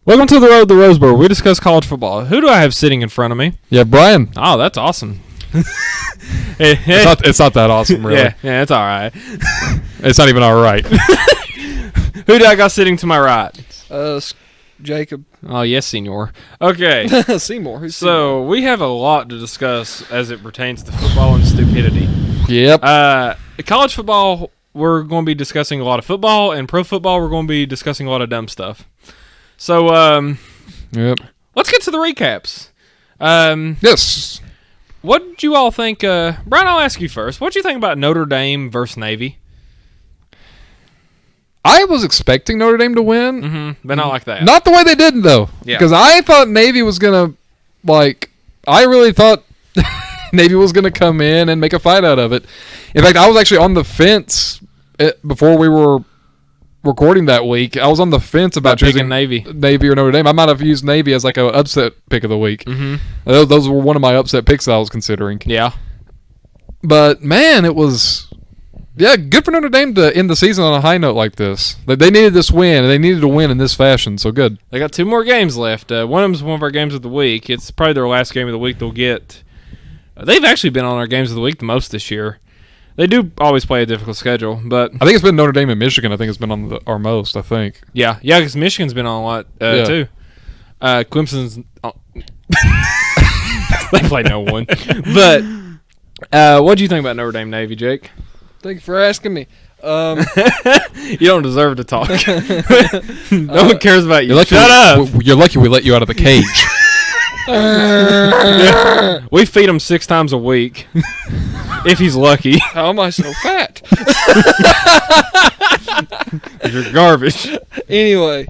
Welcome to the Road to Rose Bowl. We discuss college football. Who do I have sitting in front of me? Yeah, Brian. Oh, that's awesome. It's not that awesome, really. Yeah, it's all right. It's not even all right. Who do I got sitting to my right? Jacob. Oh, yes, senor. Okay. Seymour. Who's So we have a lot to discuss as it pertains to football and stupidity. Yep. College football, we're going to be discussing a lot of football, and pro football, we're going to be discussing a lot of dumb stuff. So, Yep. let's get to the recaps. Yes. What did you all think? Brian, I'll ask you first. What did you think about Notre Dame versus Navy? I was expecting Notre Dame to win. Mm-hmm. But not like that. Not the way they did, though. Yeah. Because I thought Navy was going to, I really thought Navy was going to come in and make a fight out of it. In fact, I was actually on the fence before we were recording that week. I was on the fence about choosing Navy or Notre Dame. I might have used Navy as like an upset pick of the week. Mm-hmm. Those were one of my upset picks that I was considering. Yeah. But, man, it was... Yeah, good for Notre Dame to end the season on a high note like this. They needed this win, and they needed to win in this fashion, so good. They got 2 more games left. One of them is one of our games of the week. It's probably their last game of the week they'll get. They've actually been on our games of the week the most this year. They do always play a difficult schedule, but... I think it's been Notre Dame and Michigan. I think it's been on our most, I think. Yeah, because Michigan's been on a lot, too. Clemson's... they play no one. But what do you think about Notre Dame Navy, Jake? Thank you for asking me. You don't deserve to talk. No one cares about you. Shut up! You're lucky we let you out of the cage. We feed him 6 times a week. If he's lucky. How am I so fat? You're garbage. Anyway,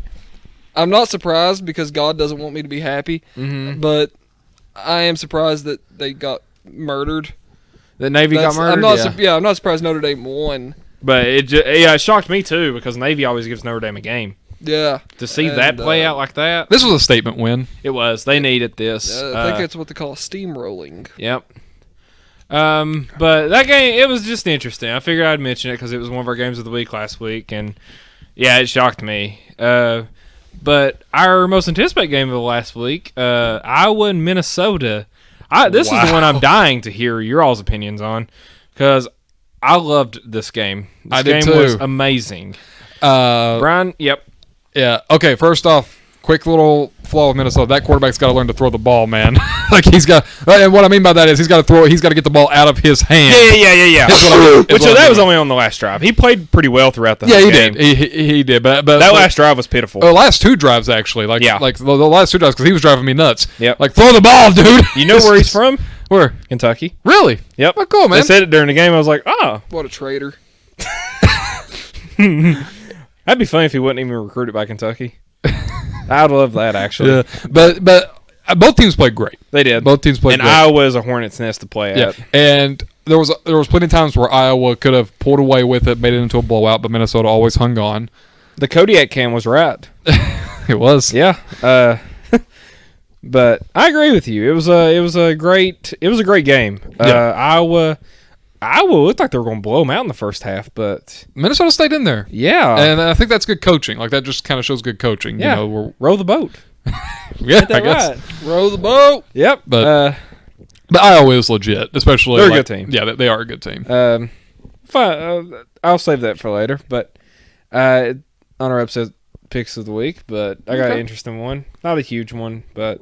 I'm not surprised because God doesn't want me to be happy. Mm-hmm. But I am surprised that they got murdered. The Navy got murdered? I'm not surprised Notre Dame won. But it shocked me too because Navy always gives Notre Dame a game. Yeah. To see that play out like that. This was a statement win. It was. They needed this. I think it's what they call steamrolling. Yep. But that game, it was just interesting. I figured I'd mention it because it was one of our games of the week last week, and yeah, it shocked me. But our most anticipated game of the last week, Iowa and Minnesota. This is the one I'm dying to hear your all's opinions on because I loved this game. This game was amazing. Brian, yep. Yeah. Okay. First off, quick little flaw with Minnesota. That quarterback's got to learn to throw the ball, man. He's got. And what I mean by that is he's got to throw. He's got to get the ball out of his hand. Yeah. That was only on the last drive. He played pretty well throughout the whole game. He did. But that last drive was pitiful. The last 2 drives actually. Like the last 2 drives because he was driving me nuts. Yep. Like throw the ball, dude. You know where he's from? Where? Kentucky. Really? Yep. Oh, cool, man. They said it during the game. I was like, oh, What a traitor. that'd be funny if he wasn't even recruited by Kentucky. I'd love that, actually. Yeah, but both teams played great. They did. Both teams played great. And Iowa is a hornet's nest to play at. And there was plenty of times where Iowa could have pulled away with it, made it into a blowout, but Minnesota always hung on. The Kodiak cam was right. It was. Yeah. But I agree with you. It was a great game. Iowa looked like they were going to blow them out in the first half, but Minnesota stayed in there. Yeah. And I think that's good coaching. Like that just kind of shows good coaching. Yeah. You know, row the boat. Yeah, I guess. Right. Row the boat. Yep. But Iowa is legit, especially they're a good team. Yeah, they are a good team. Fine. I'll save that for later. But on our upset picks of the week, but I got an interesting one. Not a huge one, but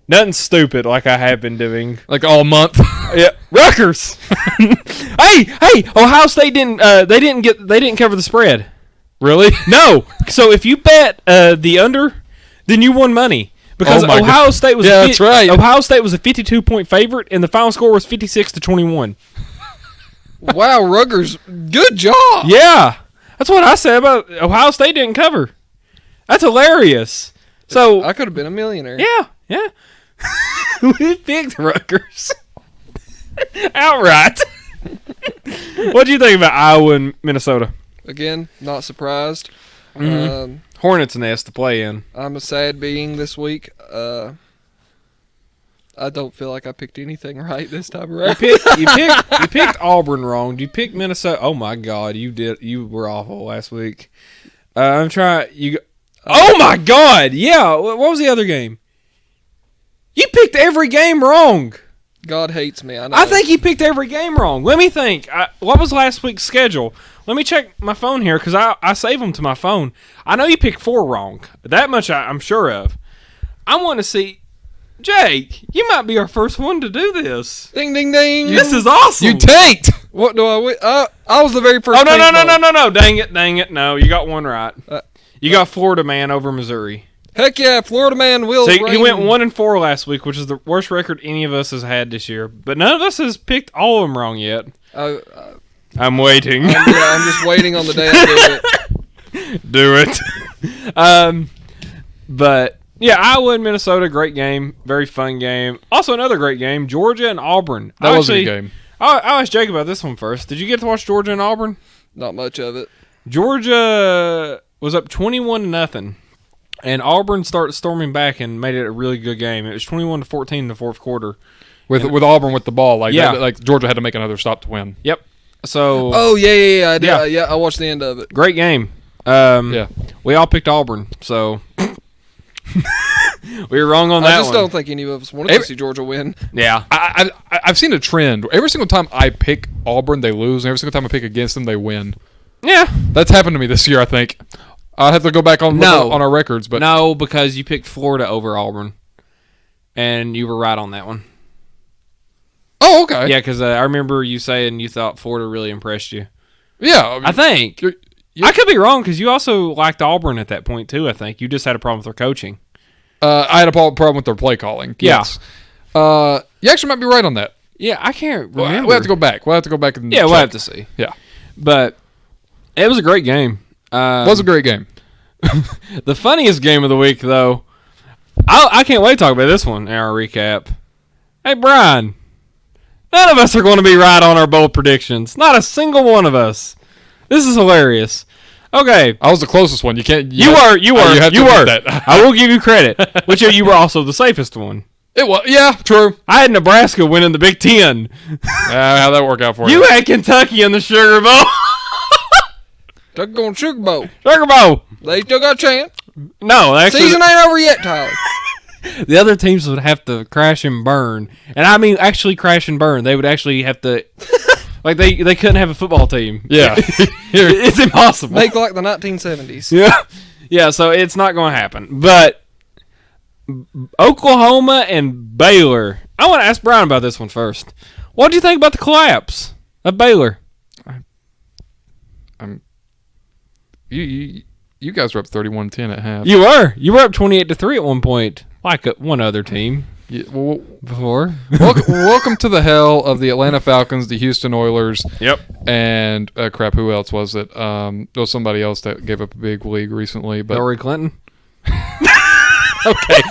nothing stupid like I have been doing like all month. Yeah, Rutgers. hey, Ohio State didn't cover the spread. Really? No. So if you bet the under, then you won money because Ohio State was that's right. Ohio State was a 52-point favorite and the final score was 56-21. Wow, Rutgers, good job. Yeah. That's what I said about Ohio State didn't cover. That's hilarious. So I could have been a millionaire. Yeah. We picked Rutgers outright. What do you think about Iowa and Minnesota? Again, not surprised. Mm-hmm. Hornets nest to play in. I'm a sad being this week. I don't feel like I picked anything right this time around. You picked Auburn wrong. You picked Minnesota. Oh my God, you did. You were awful last week. I'm trying. Oh my God! Yeah, what was the other game? You picked every game wrong. God hates me. I know. I think you picked every game wrong. Let me think. What was last week's schedule? Let me check my phone here because I save them to my phone. I know you picked 4 wrong. That much I'm sure of. I want to see. Jake, you might be our first one to do this. Ding, ding, ding. This is awesome. You tanked. What do I win? I was the very first. Oh, no. paintball. Dang it. No, you got one right. You got Florida man over Missouri. Heck yeah, Florida man will. So he went 1-4 last week, which is the worst record any of us has had this year. But none of us has picked all of them wrong yet. I'm waiting. I'm just waiting on the day I do it. Do it. But yeah, Iowa and Minnesota, great game, very fun game. Also another great game, Georgia and Auburn. That was a good game. I'll ask Jake about this one first. Did you get to watch Georgia and Auburn? Not much of it. Georgia was up 21-0, and Auburn started storming back and made it a really good game. It was 21-14 in the fourth quarter. With Auburn with the ball, Yeah. like Georgia had to make another stop to win. Yep. So. Oh yeah. I did. Yeah. I watched the end of it. Great game. Yeah. We all picked Auburn, so we were wrong on I that just one. don't think any of us wanted to see Georgia win. Yeah. I've seen a trend. Every single time I pick Auburn, they lose, and every single time I pick against them, they win. Yeah. That's happened to me this year, I think. I'll have to go back on our records, but no, because you picked Florida over Auburn, and you were right on that one. Oh, okay. Yeah, because I remember you saying you thought Florida really impressed you. Yeah, I think. you're- I could be wrong because you also liked Auburn at that point too. I think you just had a problem with their coaching. I had a problem with their play calling. Yeah. Yes. You actually might be right on that. Yeah, I can't remember. We'll have to go back. And Yeah, we'll check. have to see. Yeah. But it was a great game. Was a great game. The funniest game of the week, though, I can't wait to talk about this one in our recap. Hey, Brian, none of us are going to be right on our bold predictions. Not a single one of us. This is hilarious. Okay. I was the closest one. You can't. You were. you have to admit that. I will give you credit. Which you were also the safest one. It was. Yeah, true. I had Nebraska winning the Big Ten. How'd that work out for you? You had Kentucky in the Sugar Bowl. They're going Sugar Bowl. Sugar Bowl. They still got a chance. No, actually, Season ain't over yet, Tyler. the other teams would have to crash and burn. And I mean actually crash and burn. They would actually have to like they couldn't have a football team. Yeah. It's impossible. Make like the 1970s. Yeah. Yeah, so it's not going to happen. But Oklahoma and Baylor. I want to ask Brian about this one first. What do you think about the collapse of Baylor? You guys were up 31-10 at half. You were up 28-3 at one point, like one other team Yeah, well, before. welcome to the hell of the Atlanta Falcons, the Houston Oilers, Yep. and crap. Who else was it? There was somebody else that gave up a big league recently, but Hillary Clinton. okay.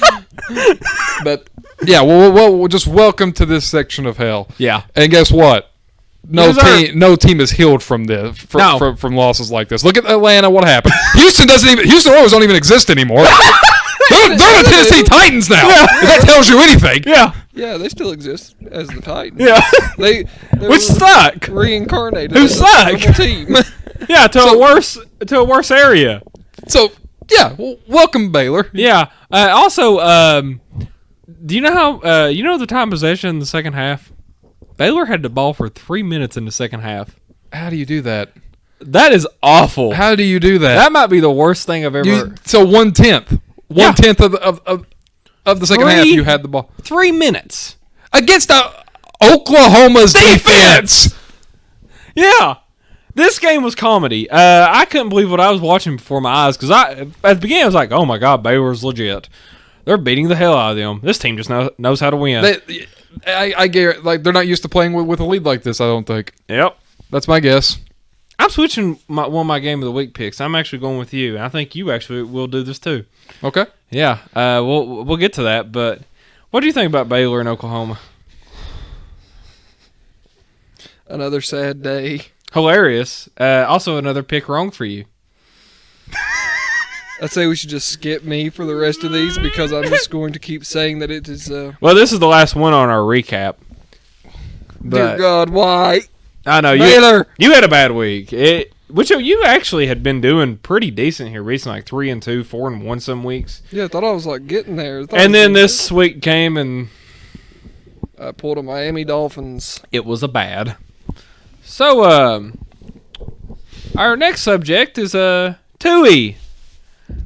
But yeah, well, just welcome to this section of hell. Yeah. And guess what? You deserve- No team is healed from this No. from losses like this. Look at Atlanta. What happened? Houston Oilers don't even exist anymore. they're the Tennessee Titans now. Yeah. If that tells you anything. Yeah. Yeah, they still exist as the Titans. Yeah. They Which were suck. reincarnated. Who as a suck? terrible team. Yeah, to a worse area. So yeah, welcome Baylor. Yeah. Also, do you know how the time possession in the second half? Baylor had the ball for 3 minutes in the second half. How do you do that? That is awful. How do you do that? That might be the worst thing I've ever. So 1/10 of the second half you had the ball 3 minutes against Oklahoma's defense. Yeah. This game was comedy. I couldn't believe what I was watching before my eyes because at the beginning I was like, "Oh my god, Baylor's legit. They're beating the hell out of them. This team just knows how to win." I get like they're not used to playing with a lead like this. I don't think. Yep. That's my guess. I'm switching one of my game of the week picks. I'm actually going with you. I think you actually will do this too. Okay. Yeah. We'll get to that. But what do you think about Baylor and Oklahoma? Another sad day. Hilarious. Also, another pick wrong for you. I'd say we should just skip me for the rest of these because I'm just going to keep saying that it is. Well, this is the last one on our recap. Dear But God, why? I know Baylor. you had a bad week. which you actually had been doing pretty decent here recently, like 3-2, 4-1 some weeks. Yeah, I thought I was like getting there. And then this week came and I pulled a Miami Dolphins. it was a bad. So, our next subject is Tui.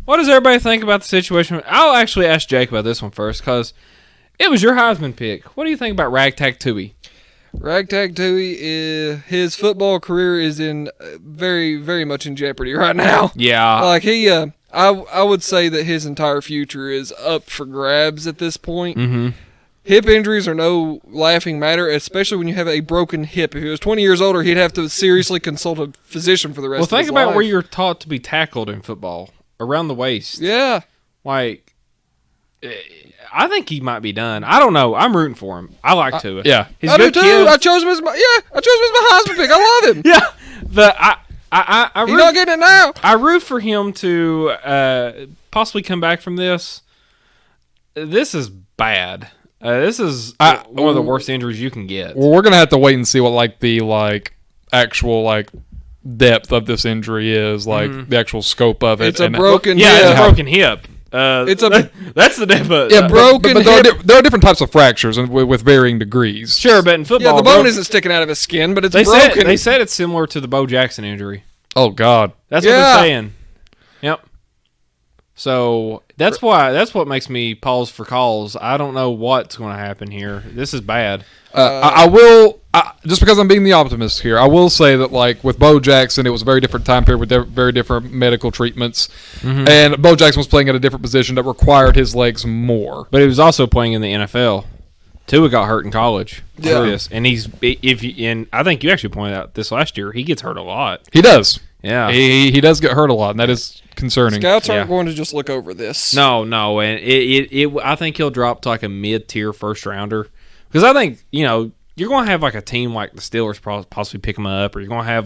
What does everybody think about the situation? I'll actually ask Jake about this one first because it was your Heisman pick. What do you think about Ragtag Tui? Ragtag Tui, his football career is in very, very much in jeopardy right now. Yeah. Like I would say that his entire future is up for grabs at this point. Mm-hmm. Hip injuries are no laughing matter, especially when you have a broken hip. If he was 20 years older, he'd have to seriously consult a physician for the rest of his life. Well, think about where you're taught to be tackled in football. Around the waist. Yeah. Like, I think he might be done. I don't know. I'm rooting for him. I like Tua. Yeah. He's I a do good too. kid. I chose him as my Heisman pick. I love him. Yeah. But I He's not getting it now. I root for him to possibly come back from this. This is bad. This is one of the worst injuries you can get. Well, we're gonna have to wait and see what the actual depth of this injury is, the actual scope of it. It's a broken Yeah, hip. it's a broken hip. That's the depth. Yeah, broken but hip. there are different types of fractures and with varying degrees. Sure, but in football, Yeah, the bone isn't sticking out of his skin, but it's they broken. they said it's similar to the Bo Jackson injury. Oh God. That's what they're saying. Yep. So that's what makes me pause for calls. I don't know what's going to happen here. This is bad. I will, just because I'm being the optimist here, I will say that with Bo Jackson, it was a very different time period with very different medical treatments, and Bo Jackson was playing at a different position that required his legs more. But he was also playing in the NFL. Tua got hurt in college. Yeah. Serious. And I think you actually pointed out this last year. He gets hurt a lot. He does. Yeah. He does get hurt a lot, and that is concerning. Scouts aren't Yeah. going to just look over this. No, and I think he'll drop to a mid-tier first rounder because I think you're going to have a team like the Steelers possibly pick him up, or you're going to have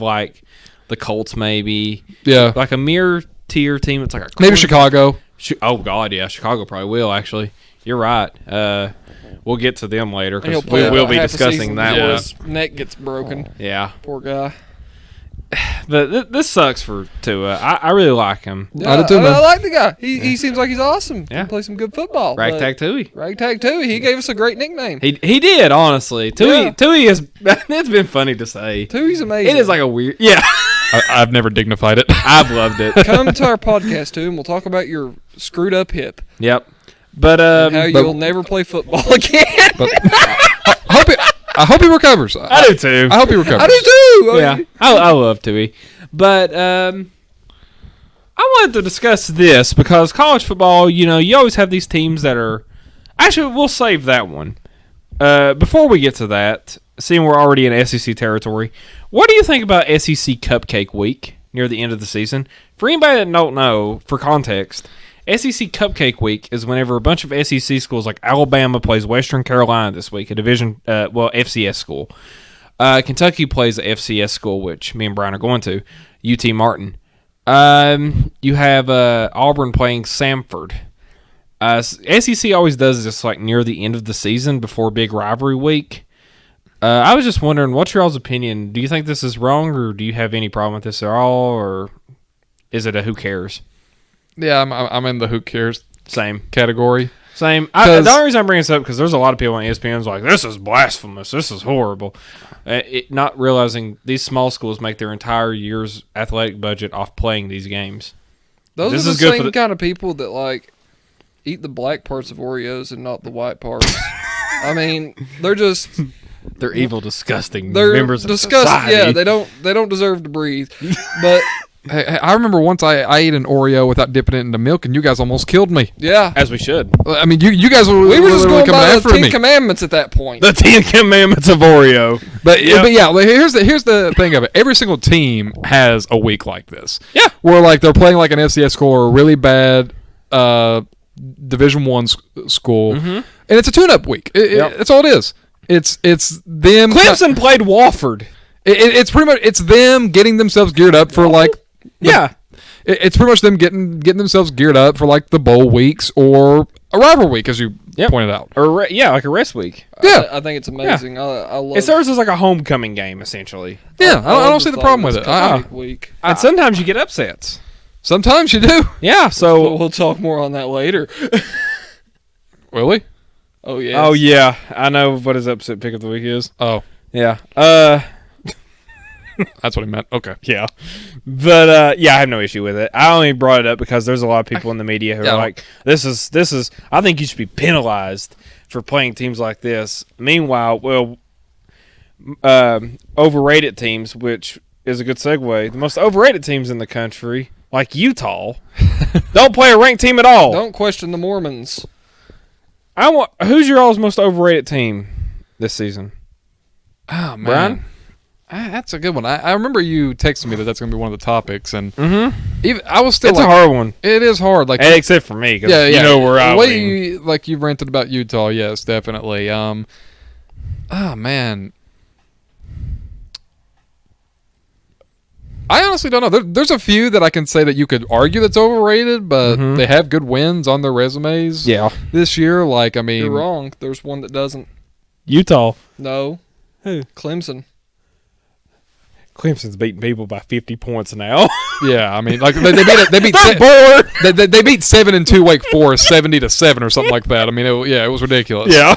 the Colts maybe, Yeah. a tier team. It's Maybe Chicago. Oh God, yeah, Chicago probably will actually. You're right. We'll get to them later And he'll because play we will be half a discussing season that. before one. his neck gets broken. Yeah, Poor guy. but this sucks for Tua. I really like him. Yeah, I do too, man. I like the guy. He seems like he's awesome. Yeah. He plays some good football. Ragtag Tui. Ragtag Tui. He gave us a great nickname. He did honestly. Yeah. Tui is. It's been funny to say. Tui's amazing. It is a weird. Yeah, I've never dignified it. I've loved it. Come to our podcast, too, and we'll talk about your screwed up hip. Yep. But And how you'll never play football again. But I hope he recovers. I do too. I hope he recovers. I do too. Yeah, I love Tui. But I wanted to discuss this because college football, you always have these teams that are. Actually, we'll save that one. Before we get to that, seeing we're already in SEC territory, what do you think about SEC Cupcake Week near the end of the season? For anybody that don't know, for context, SEC Cupcake Week is whenever a bunch of SEC schools like Alabama plays Western Carolina this week, a division, FCS school. Kentucky plays a FCS school, which me and Brian are going to, UT Martin. You have Auburn playing Samford. SEC always does this near the end of the season before big rivalry week. I was just wondering, what's your all's opinion? Do you think this is wrong, or do you have any problem with this at all, or is it a who cares? Yeah, I'm in the who cares Same. category. Same. The only reason I'm bringing this up because there's a lot of people on ESPN's like, this is blasphemous. This is horrible. Not realizing these small schools make their entire year's athletic budget off playing these games. Those This are is the good for same the- kind of people that eat the black parts of Oreos and not the white parts. I mean, they're just They're evil, disgusting they're members of disgusting. society. Yeah, they don't deserve to breathe. But Hey, I remember once I ate an Oreo without dipping it into milk, and you guys almost killed me. yeah, As we should. I mean, you guys were we were just literally going coming by the after Ten me. Commandments at that point. The Ten Commandments of Oreo. But Yep. but yeah, here's the thing of it. Every single team has a week like this. Yeah. Where they're playing an FCS school or a really bad Division I school, and it's a tune-up week. Yep. That's all it is. It's them. Clemson played Wofford. It's pretty much them getting themselves geared up for Yeah. It's pretty much them getting themselves geared up for the bowl weeks or a rivalry week, as you Yep. pointed out. Or like a rest week. Yeah. I think it's amazing. I love It serves as like a homecoming game essentially. Yeah, I love don't see the thought problem of with this it. Classic week. And sometimes you get upsets. Sometimes you do. Yeah. So. We'll talk more on that later. Will we? Oh yeah. Oh yeah, I know what his upset pick of the week is. Oh, Yeah. that's what he meant. Okay. Yeah. But I have no issue with it. I only brought it up because there's a lot of people in the media who Yeah. are like, this is I think you should be penalized for playing teams like this. Meanwhile, overrated teams, which is a good segue, the most overrated teams in the country, like Utah, don't play a ranked team at all. Don't question the Mormons. Who's your all's most overrated team this season? Oh man, Brian? That's a good one. I remember you texting me that's going to be one of the topics, and Mm-hmm. even I was still It's like, a hard one. it is hard. Like, Except for me, because yeah, you know where I the way lean. you ranted about Utah, yes, definitely. Oh man, I honestly don't know. There's a few that I can say that you could argue that's overrated, but Mhm. they have good wins on their resumes. Yeah. This year, like I mean, You're wrong. There's one that doesn't. Utah. No. Who? Clemson. Clemson's beating people by 50 points now. yeah, I mean, like they beat Bored. they beat 7-2 Wake Forest 70-7 or something like that. I mean, it was ridiculous. Yeah.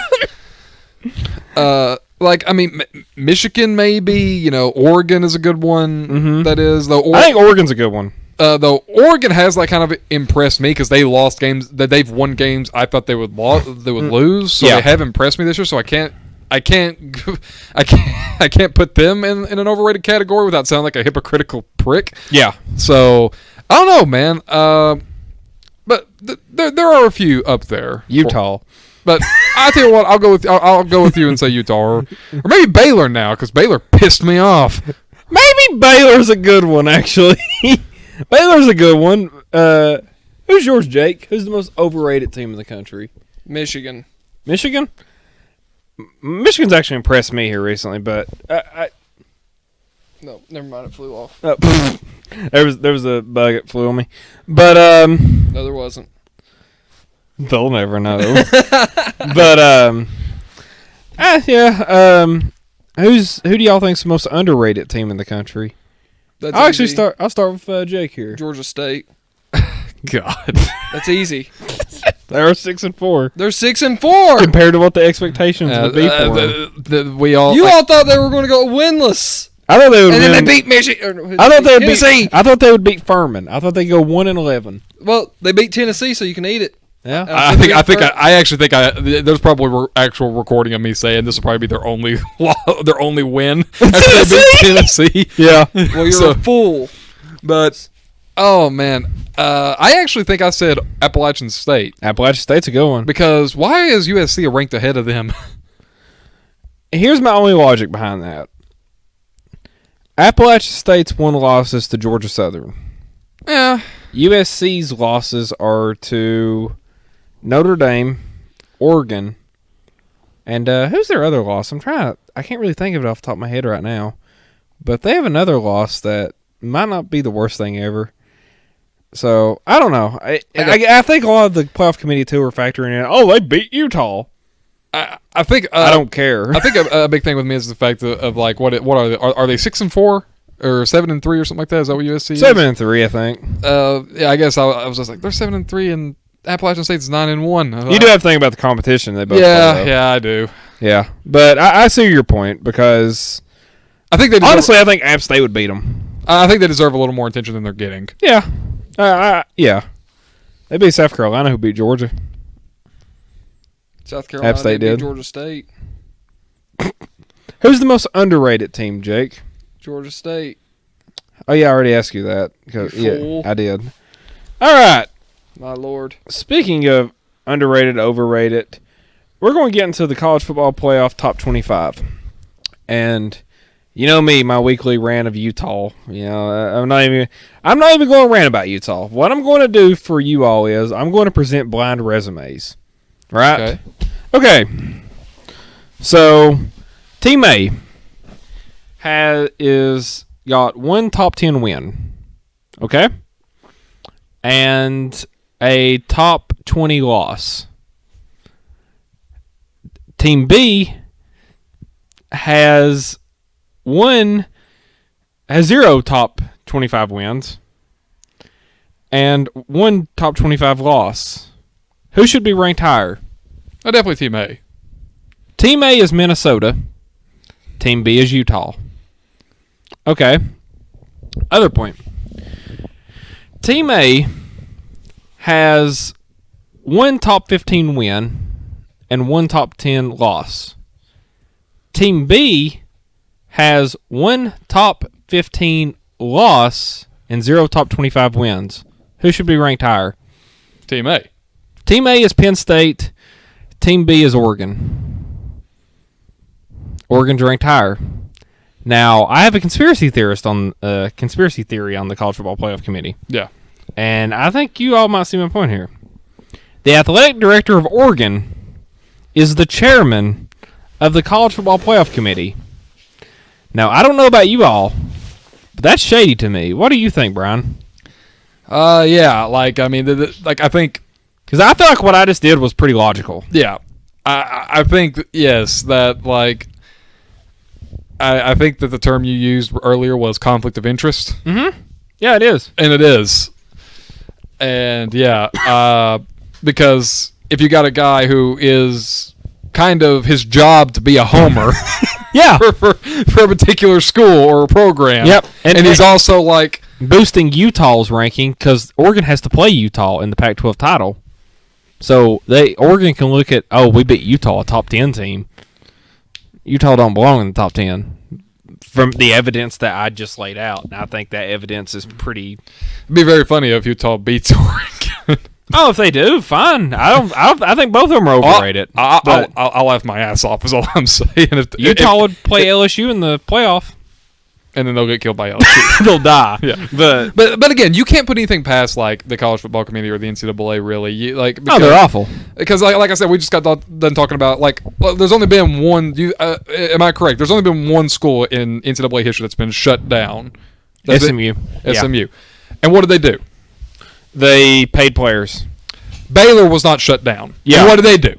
Like I mean, Michigan maybe. Oregon is a good one. Mhm. That is though. I think Oregon's a good one. Though Oregon has like kind of impressed me because they lost games that they've won games I thought they would lose. So Yeah. they have impressed me this year. So I can't put them in an overrated category without sounding like a hypocritical prick. Yeah. So I don't know, man. But there are a few up there. Utah. But I tell you what, I'll go with you and say Utah or maybe Baylor now because Baylor pissed me off. Maybe Baylor's a good one, actually. Baylor's a good one. Who's yours, Jake? Who's the most overrated team in the country? Michigan. Michigan? Michigan's actually impressed me here recently, but No, never mind. It flew off. there was a bug that flew on me. But No, there wasn't. they'll never know. But who do y'all think's the most underrated team in the country? That's I'll actually easy. I'll start with Jake here. Georgia State. God. That's easy. They're 6-4 They're 6-4. compared to what the expectations would be for them. We all You all thought they were going to go winless, I thought they would. and then win. they beat Michigan. I thought they would Tennessee. beat. I thought they would beat Furman. I thought they'd go 1-11. Well, they beat Tennessee, so you can eat it. Yeah. I actually think there's probably actual recording of me saying this will probably be their only win after they beat Tennessee. Yeah. Well, you're So- a fool. But oh man, I actually think I said Appalachian State Appalachian State's a good one. because why is USC ranked ahead of them? Here's my only logic behind that. Appalachian State's won losses to Georgia Southern. Yeah, USC's losses are to Notre Dame, Oregon, and who's their other loss? I can't really think of it off the top of my head right now. But they have another loss that might not be the worst thing ever. So, I don't know. I think a lot of the playoff committee, too, are factoring in, they beat Utah. I think I don't care. I think a big thing with me is the fact of like what are they? Are they 6-4 or 7-3 or something like that? Is that what USC is? 7-3, I think. Yeah, I guess I was just like they're 7-3 and Appalachian State's 9-1. You do have to think about the competition they both Yeah, play, though. yeah, I do. Yeah. But I see your point because, I think they deserve, honestly, I think App State would beat them. I think they deserve a little more attention than they're getting. Yeah. Yeah. They beat South Carolina, who beat Georgia. South Carolina App State they beat did. Georgia State. Who's the most underrated team, Jake? Georgia State. Oh, yeah, I already asked you that. You Yeah, fool. I did. All right. My lord. Speaking of underrated, overrated, we're going to get into the college football playoff top 25. And you know me, my weekly rant of Utah. I'm not even going to rant about Utah. What I'm going to do for you all is I'm going to present blind resumes. Right? Okay. So, Team A is got one top 10 win. Okay? And a top 20 loss. Team B has 0 top 25 wins and 1 top 25 loss. Who should be ranked higher? Definitely Team A. Team A is Minnesota. Team B is Utah. Okay. Other point. Team A has 1 top 15 win and 1 top 10 loss. Team B has 1 top 15 loss and 0 top 25 wins. Who should be ranked higher? Team A. Team A is Penn State. Team B is Oregon. Oregon's ranked higher. Now, I have a conspiracy theory on the College Football Playoff Committee. Yeah. And I think you all might see my point here. The athletic director of Oregon is the chairman of the College Football Playoff Committee. Now, I don't know about you all, but that's shady to me. What do you think, Brian? Yeah. Like, I mean, I think... Because I feel like what I just did was pretty logical. Yeah. I think, yes, that, like... I think that the term you used earlier was conflict of interest. Mm-hmm. Yeah, it is. And it is. And, yeah, because if you got a guy who is kind of his job to be a homer... Yeah. for a particular school or a program. Yep. And he's also, like... boosting Utah's ranking because Oregon has to play Utah in the Pac-12 title. So Oregon can look at, we beat Utah, a top 10 team. Utah don't belong in the top 10 from the evidence that I just laid out. And I think that evidence is pretty... It'd be very funny if Utah beats Oregon. Oh, if they do, fine. I think both of them are overrated. I'll laugh my ass off is all I'm saying. If Utah would play LSU in the playoff. And then they'll get killed by LSU. They'll die. Yeah. But again, you can't put anything past like the College Football Committee or the NCAA really. They're awful. Because like I said, we just got done talking about there's only been one. Am I correct? There's only been one school in NCAA history that's been shut down. SMU. SMU. And what did they do? They paid players. Baylor was not shut down. Yeah. And what did they do?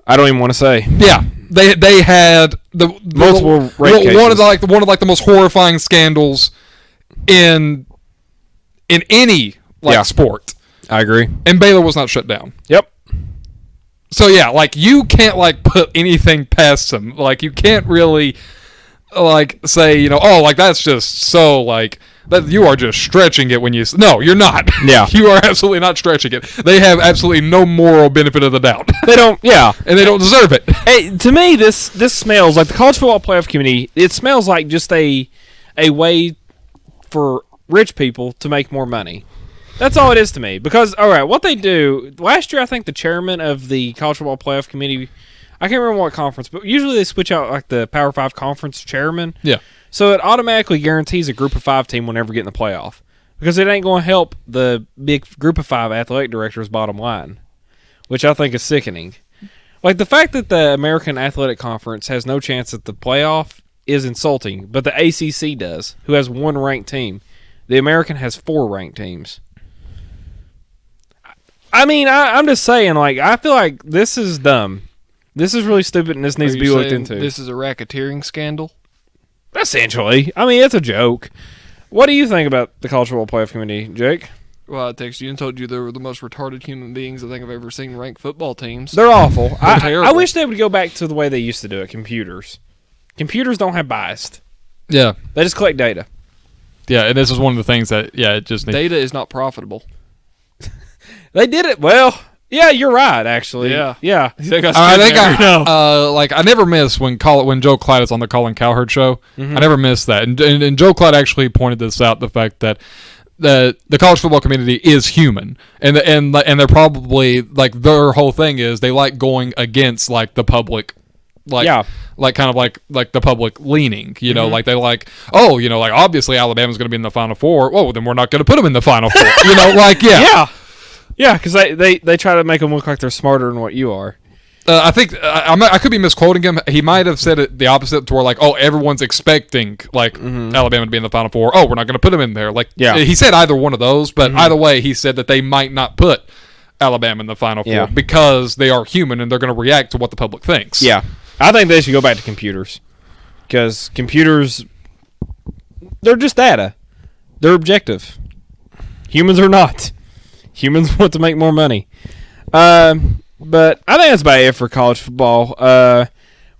I don't even want to say. Yeah. They had multiple rape cases. one of the most horrifying scandals in any sport. I agree. And Baylor was not shut down. Yep. So yeah, you can't put anything past them. You can't really say, that's just so that you are just stretching it when you... No, you're not. Yeah. You are absolutely not stretching it. They have absolutely no moral benefit of the doubt. They don't, yeah. And they don't deserve it. Hey, to me, this smells like the College Football Playoff Committee. It smells like just a way for rich people to make more money. That's all it is to me. Because, all right, what they do... Last year, I think the chairman of the College Football Playoff Committee... I can't remember what conference, but usually they switch out the Power 5 conference chairman. Yeah. So it automatically guarantees a Group of 5 team will never get in the playoff because it ain't going to help the big Group of 5 athletic director's bottom line, which I think is sickening. The fact that the American Athletic Conference has no chance at the playoff is insulting, but the ACC does, who has 1 ranked team. The American has 4 ranked teams. I mean, I'm just saying, I feel like this is dumb. This is really stupid, and this needs to be looked into. This is a racketeering scandal? Essentially. I mean, it's a joke. What do you think about the College Football Playoff Committee, Jake? Well, I texted you and told you they were the most retarded human beings I think I've ever seen rank football teams. They're awful. Terrible. I wish they would go back to the way they used to do it, computers. Computers don't have bias. Yeah. They just collect data. Yeah, and this is one of the things that, it just... Data is not profitable. They did it. Well... Yeah, you're right. Actually, yeah. I never miss when Joe Clyde is on the Colin Cowherd show. Mm-hmm. I never miss that, and Joe Clyde actually pointed this out: the fact that the college football community is human, and they're probably their whole thing is they like going against the public, kind of like the public leaning, Mm-hmm. they obviously Alabama's going to be in the Final Four. Well, then we're not going to put them in the Final Four, Yeah. Yeah, because they try to make them look like they're smarter than what you are. I think I could be misquoting him. He might have said it the opposite, to where everyone's expecting Alabama to be in the Final Four. Oh, we're not going to put them in there. He said either one of those, but either way, he said that they might not put Alabama in the Final Four Yeah. because they are human and they're going to react to what the public thinks. Yeah, I think they should go back to computers because computers, they're just data. They're objective. Humans are not. Humans want to make more money. But I think that's about it for college football.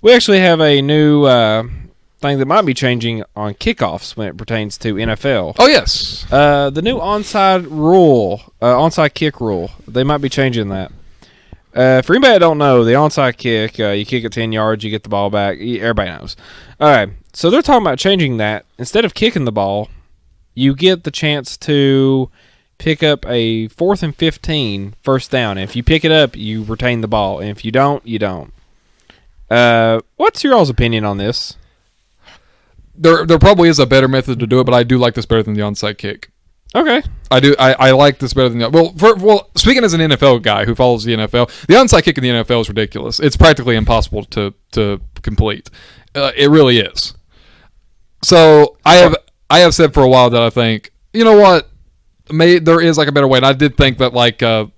We actually have a new thing that might be changing on kickoffs when it pertains to NFL. Oh, yes. The new onside rule, onside kick rule. They might be changing that. For anybody that don't know, the onside kick, you kick it 10 yards, you get the ball back. Everybody knows. All right, so they're talking about changing that. Instead of kicking the ball, you get the chance to pick up a 4th and 15 first down. If you pick it up, you retain the ball. And if you don't, you don't. What's your all's opinion on this? There probably is a better method to do it, but I do like this better than the onside kick. Okay. I do. I like this better than the well. Speaking as an NFL guy who follows the NFL, the onside kick in the NFL is ridiculous. It's practically impossible to complete. It really is. So I have said for a while that I think, you know what, there is like a better way. And I did think that like the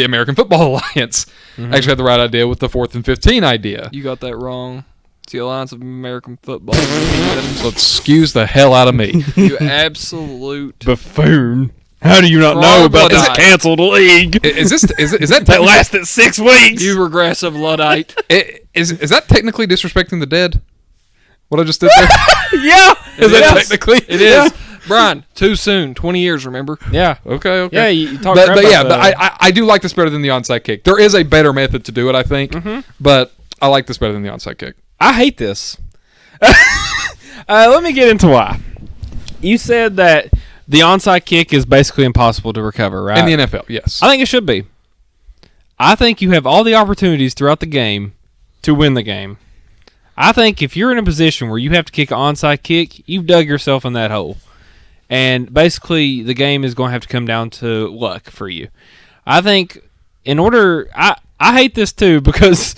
American Football Alliance actually had the right idea with the 4th and 15 idea. You got that wrong. It's the Alliance of American Football. So excuse the hell out of me. You absolute Buffoon. How do you not know about this Luddite. canceled league? Is that That lasted 6 weeks. You regressive Luddite. is that technically disrespecting the dead? What I just did there? Yeah. Is that technically? It is. Brian, too soon. 20 years, remember? Yeah. Okay. Yeah, you talk But crap yeah, about but I do like this better than the onside kick. There is a better method to do it, I think. But I like this better than the onside kick. I hate this. Let me get into why. You said that the onside kick is basically impossible to recover, right? In the NFL, yes. I think it should be. I think you have all the opportunities throughout the game to win the game. I think if you're in a position where you have to kick an onside kick, you've dug yourself in that hole. And basically, the game is going to have to come down to luck for you. I think in order... I hate this too because...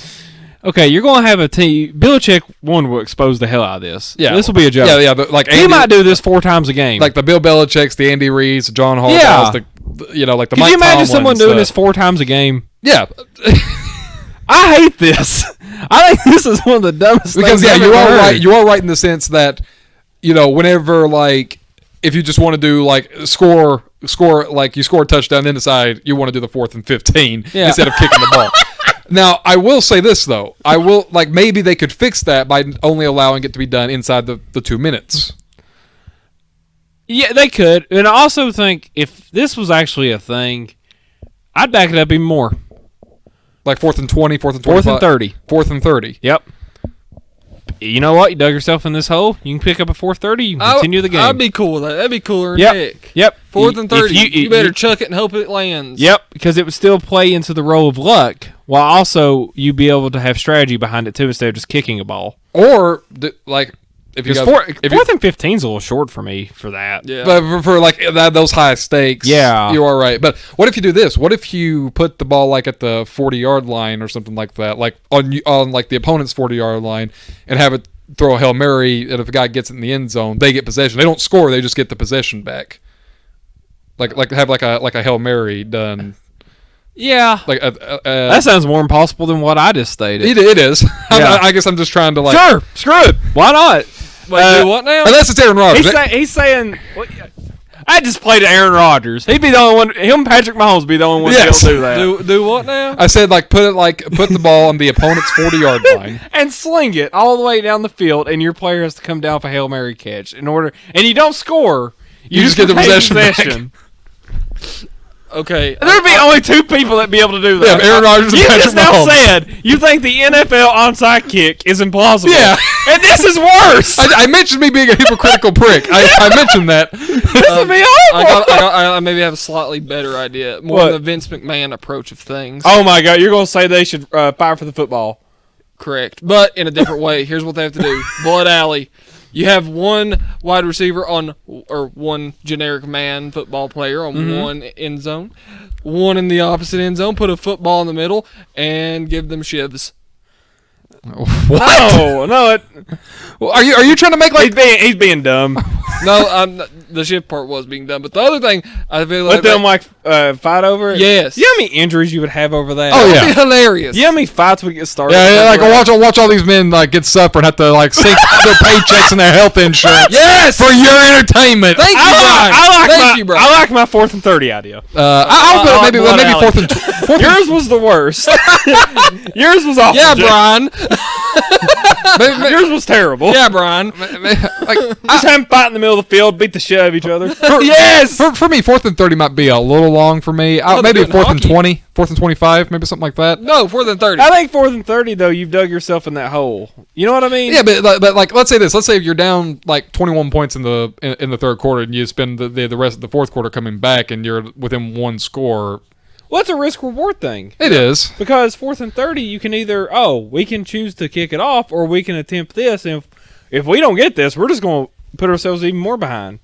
Okay, you're going to have a team... Belichick, will expose the hell out of this. Yeah. This will be a joke. Yeah. Like He might do this 4 times a game. Like the Bill Belichick's, the Andy Reid's, the John Harbaugh's, Yeah. like the Could Mike you imagine Tomlins, someone doing this 4 times a game? Yeah. I hate this. I think this is one of the dumbest Because things I've you ever are heard. right. You are right in the sense that, whenever like if you just want to do like score like you score a touchdown then decide you want to do the 4th and 15 instead of kicking the ball. Now, I will say this though. Maybe they could fix that by only allowing it to be done inside the 2 minutes. Yeah, they could. And I also think if this was actually a thing, I'd back it up even more. Like 4th and 20, 4th and 25. 4th and 30. 4th and 30. Yep. You know what? You dug yourself in this hole. You can pick up a 4th 30. You can continue the game. I'd be cool with that. That'd be cooler than Yep. heck. Yep. 4th and 30. If You better chuck it and hope it lands. Yep, because it would still play into the role of luck, while also you be able to have strategy behind it too instead of just kicking a ball. Or if you Because guys, 4th and 15 is a little short for me for that. Yeah. but for like those high stakes, Yeah. you are right. But what if you do this? What if you put the ball like at the 40-yard line or something like that, like on like the opponent's 40-yard line, and have it throw a Hail Mary, and if a guy gets it in the end zone, they get possession. They don't score; they just get the possession back. Like have like a Hail Mary done. Yeah. That sounds more impossible than what I just stated. It is. Yeah. I guess I'm just trying to like. Sure, screw it. Why not? Wait, do what now? Unless it's Aaron Rodgers. He's saying. I just played Aaron Rodgers. He'd be the only one. Him, and Patrick Mahomes, be the only one Yes. to be able to do that. Do what now? I said put the ball on the opponent's 40-yard line. And sling it all the way down the field, and your player has to come down for a Hail Mary catch and you don't score. You just get the retain possession back. Okay. There'd be only 2 people that'd be able to do that. Yeah, Aaron Rodgers and You Patrick just now Mahomes. said you think the NFL onside kick is implausible. Yeah. And this is worse. I mentioned me being a hypocritical prick. I mentioned that. This would be horrible. I maybe have a slightly better idea. More What? the Vince McMahon approach of things. Oh my God! You're gonna say they should fire for the football? Correct. But in a different way. Here's what they have to do. Bullet alley. You have one wide receiver or one generic man football player on one end zone, one in the opposite end zone, put a football in the middle, and give them shivs. What? No. Well, are you trying to make like He's being dumb. The shift part was being done, but the other thing I feel like Let them fight over it. Yes. You know how many injuries you would have over that? Oh, yeah. that'd be hilarious. You know how many fights would get started? Yeah, like watch all these men like get suffer and have to like sink their paychecks and their health insurance. Yes! For your entertainment. Thank you, Brian. I Brian. like my 4th and 30 idea. I'll put maybe Blood Alley. fourth and Yours was the worst. Yours was awful. Yeah, Jeff. Brian. Yours was terrible. Yeah, Brian. like Just have them fight in the middle of the field, beat the shit out of each other. Yes. for me, 4th and 30 might be a little long for me. they're Maybe doing 4th and hockey. 20, 4th and 25, maybe something like that. No, 4th and 30. I think 4th and 30 though, you've dug yourself in that hole. You know what I mean? Yeah, but like let's say this. Let's say if you're down like 21 points in the third quarter and you spend the rest of the fourth quarter coming back and you're within one score. Well, it's a risk reward thing. It is. Because 4th and 30, you can either we can choose to kick it off or we can attempt this. And if we don't get this, we're just going to put ourselves even more behind.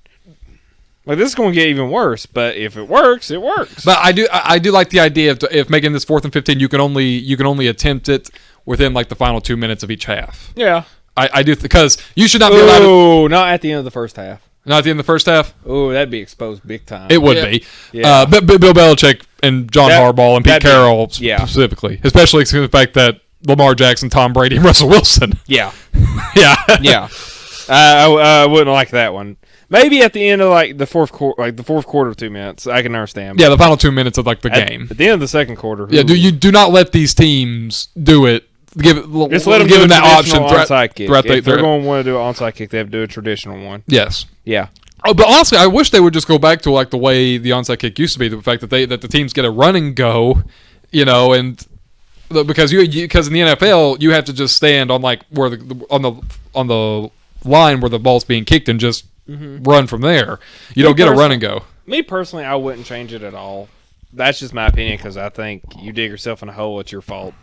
Like this is going to get even worse. But if it works, it works. But I do like the idea of if making this 4th and 15, you can only attempt it within like the final 2 minutes of each half. Yeah. I do because you should not be allowed to. Oh, not at the end of the first half. Not at the end of the first half. Oh, that'd be exposed big time. It would Yeah. be. Yeah. But Bill Belichick and John Harbaugh and Pete that'd be- Carroll yeah. specifically, especially the fact that Lamar Jackson, Tom Brady, and Russell Wilson. Yeah. Yeah. Yeah. I wouldn't like that one. Maybe at the end of like the fourth quarter 2 minutes, I can understand. Yeah, the final 2 minutes of like the At, game. At the end of the second quarter. Yeah, do not let these teams do it. Just let them give do them a that option traditional onside kick. throughout If they're going to want to do an onside kick, they have to do a traditional one. Yes. Yeah. Oh, but honestly, I wish they would just go back to like the way the onside kick used to be. The fact that the teams get a run and go, and because because in the NFL you have to just stand on like where on the line where the ball's being kicked and just run from there. You don't get a run and go. Me personally, I wouldn't change it at all. That's just my opinion because I think you dig yourself in a hole, it's your fault.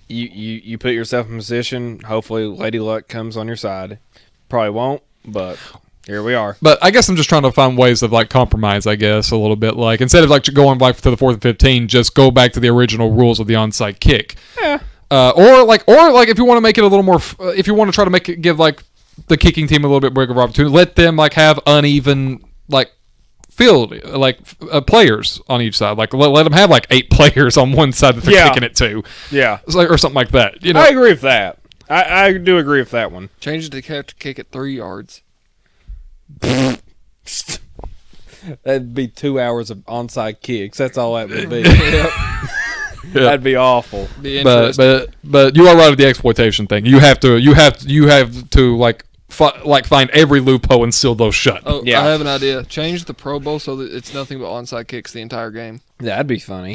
You put yourself in position. Hopefully, Lady Luck comes on your side. Probably won't, but here we are. But I guess I'm just trying to find ways of like compromise. I guess a little bit like instead of like going like to the 4th and 15, just go back to the original rules of the onside kick. Yeah. Or like if you want to make it a little more, if you want to try to give like the kicking team a little bit bigger opportunity, let them like have uneven like field like players on each side. Like let them have like 8 players on one side that they're kicking it to. Yeah. It's like, or something like that. I agree with that. I do agree with that one. Change it to have to kick it 3 yards. That'd be 2 hours of onside kicks. That's all that would be. Yeah. That'd be awful. Be interesting. But you are right with the exploitation thing. You have to like find every loophole and seal those shut. Oh, Yeah. I have an idea. Change the Pro Bowl so that it's nothing but onside kicks the entire game. That'd be funny.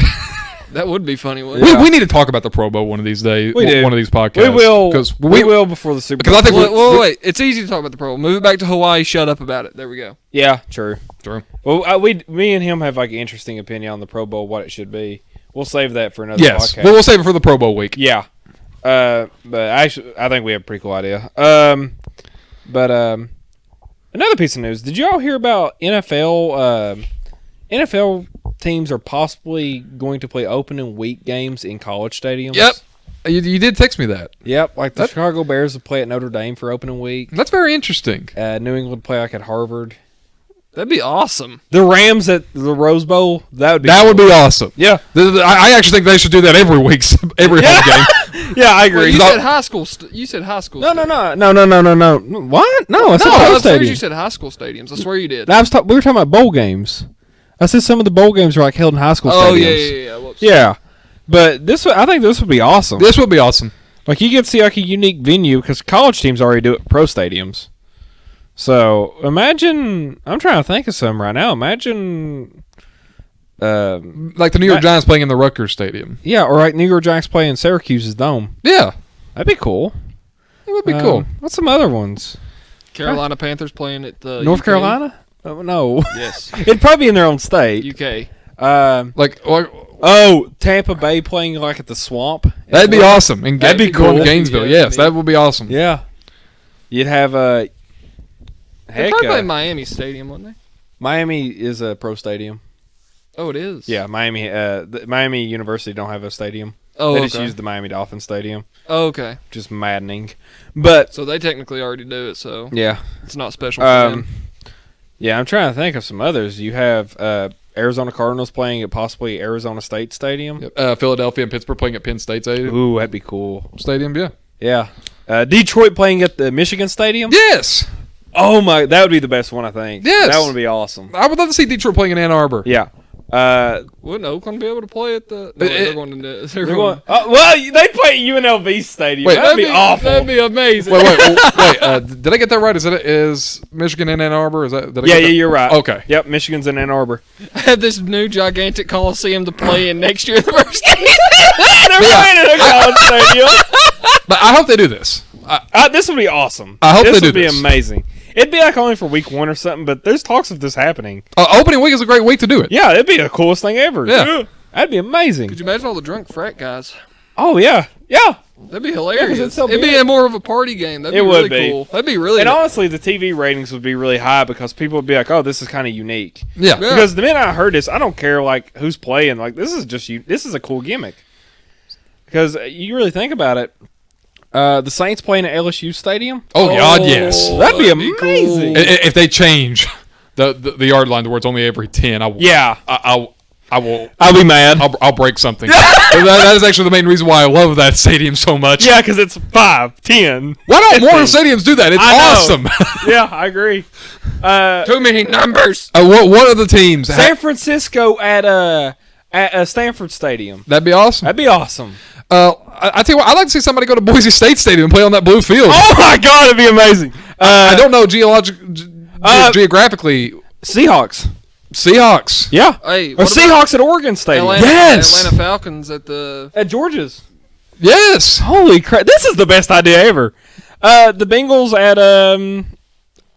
That would be funny, wouldn't it? We need to talk about the Pro Bowl one of these days. We do. One of these podcasts. We will. because We will before the Super Bowl. because I think Wait. It's easy to talk about the Pro Bowl. Move it back to Hawaii. Shut up about it. There we go. Yeah, true. True. Well, me and him have like an interesting opinion on the Pro Bowl, what it should be. We'll save that for another Yes, podcast. we'll save it for the Pro Bowl week. Yeah. But actually, I think we have a pretty cool idea. But another piece of news. Did you all hear about NFL? NFL teams are possibly going to play opening week games in college stadiums. Yep. You did text me that. Yep. Like the Chicago Bears will play at Notre Dame for opening week. That's very interesting. New England play like at Harvard. That'd be awesome. The Rams at the Rose Bowl. That would be. That would be awesome. Yeah. I actually think they should do that every week, every home game. Yeah, I Well, agree. you said high school. You said high school. No. stadiums. What? No, I said No, pro I swear stadium. you said high school stadiums. I swear you did. We were talking about bowl games. I said some of the bowl games are like held in high school Oh stadiums. yeah. Whoops. Yeah. But I think this would be awesome. This would be awesome. Like you get to see like a unique venue because college teams already do it pro stadiums. So imagine, I'm trying to think of some right now. Imagine, Like the New York Giants playing in the Rutgers Stadium. yeah, or like New York Giants playing Syracuse's dome. Yeah, That'd be cool. it would be cool. What's some other ones? Carolina Panthers playing at the North UK. Carolina? Oh, no. Yes. It'd probably be in their own state. UK. Like Tampa Bay playing like at the Swamp. that'd be awesome. And That'd be cool. Gainesville, Yeah, yes, that would be awesome. Yeah. You'd have a. They Heck, probably play Miami Stadium, wouldn't they? Miami is a pro stadium. Oh, it is. Yeah, Miami. Miami University don't have a stadium. Oh, They okay. just use the Miami Dolphin Stadium, Okay. which is maddening. But So they technically already do it, so yeah, it's not special for them. yeah, I'm trying to think of some others. You have Arizona Cardinals playing at possibly Arizona State Stadium. Yep. Philadelphia and Pittsburgh playing at Penn State Stadium. Ooh, that'd be cool. Yeah. Yeah. Detroit playing at the Michigan Stadium. Yes. Oh my, that would be the best one, I think. Yes. That would be awesome. I would love to see Detroit playing in Ann Arbor. Yeah. Wouldn't Oakland be able to play at the? No, they're going to. They're Well, going. well, they play at UNLV Stadium. Wait, that'd be awful. That'd be amazing. Wait. Did I get that right? Is Michigan in Ann Arbor? Is that? Did I Yeah, get that? you're right. Okay. Yep, Michigan's in Ann Arbor. Have this new gigantic coliseum to play in next year. The first game. They're playing at a college stadium. But I hope they do this. This would be awesome. I hope this they do would be this. amazing. It'd be like only for week 1 or something, but there's talks of this happening. Opening week is a great week to do it. Yeah, it'd be the coolest thing ever. Yeah. That'd be amazing. Could you imagine all the drunk frat guys? Oh yeah, yeah. That'd be hilarious. it's so It'd big. be more of a party game. That'd It be would really be. cool. That'd be really. And honestly, the TV ratings would be really high because people would be like, "Oh, this is kind of unique." Yeah. Yeah. Because the minute I heard this, I don't care like who's playing. Like this is just you. This is a cool gimmick. Because you really think about it, the Saints playing at LSU Stadium. Oh God, yes. That'd be cool. amazing. If they change the yard line to where it's only every 10, I will. Yeah, I will. I'll be mad. I'll break something. that is actually the main reason why I love that stadium so much. Yeah, because it's 5, 10. Why don't more 15. stadiums do that? It's I know. awesome. Yeah, I agree. Too many numbers. What are the teams? San Francisco at Stanford Stadium. That'd be awesome. That'd be awesome. I tell you what, I'd like to see somebody go to Boise State Stadium and play on that blue field. Oh my God, it'd be amazing. I don't know geographically. Seahawks. Seahawks. Yeah. Hey, Or what about Seahawks at Oregon Stadium. Atlanta, Yes. Atlanta Falcons at the. At Georgia's. Yes. Holy crap! This is the best idea ever. The Bengals at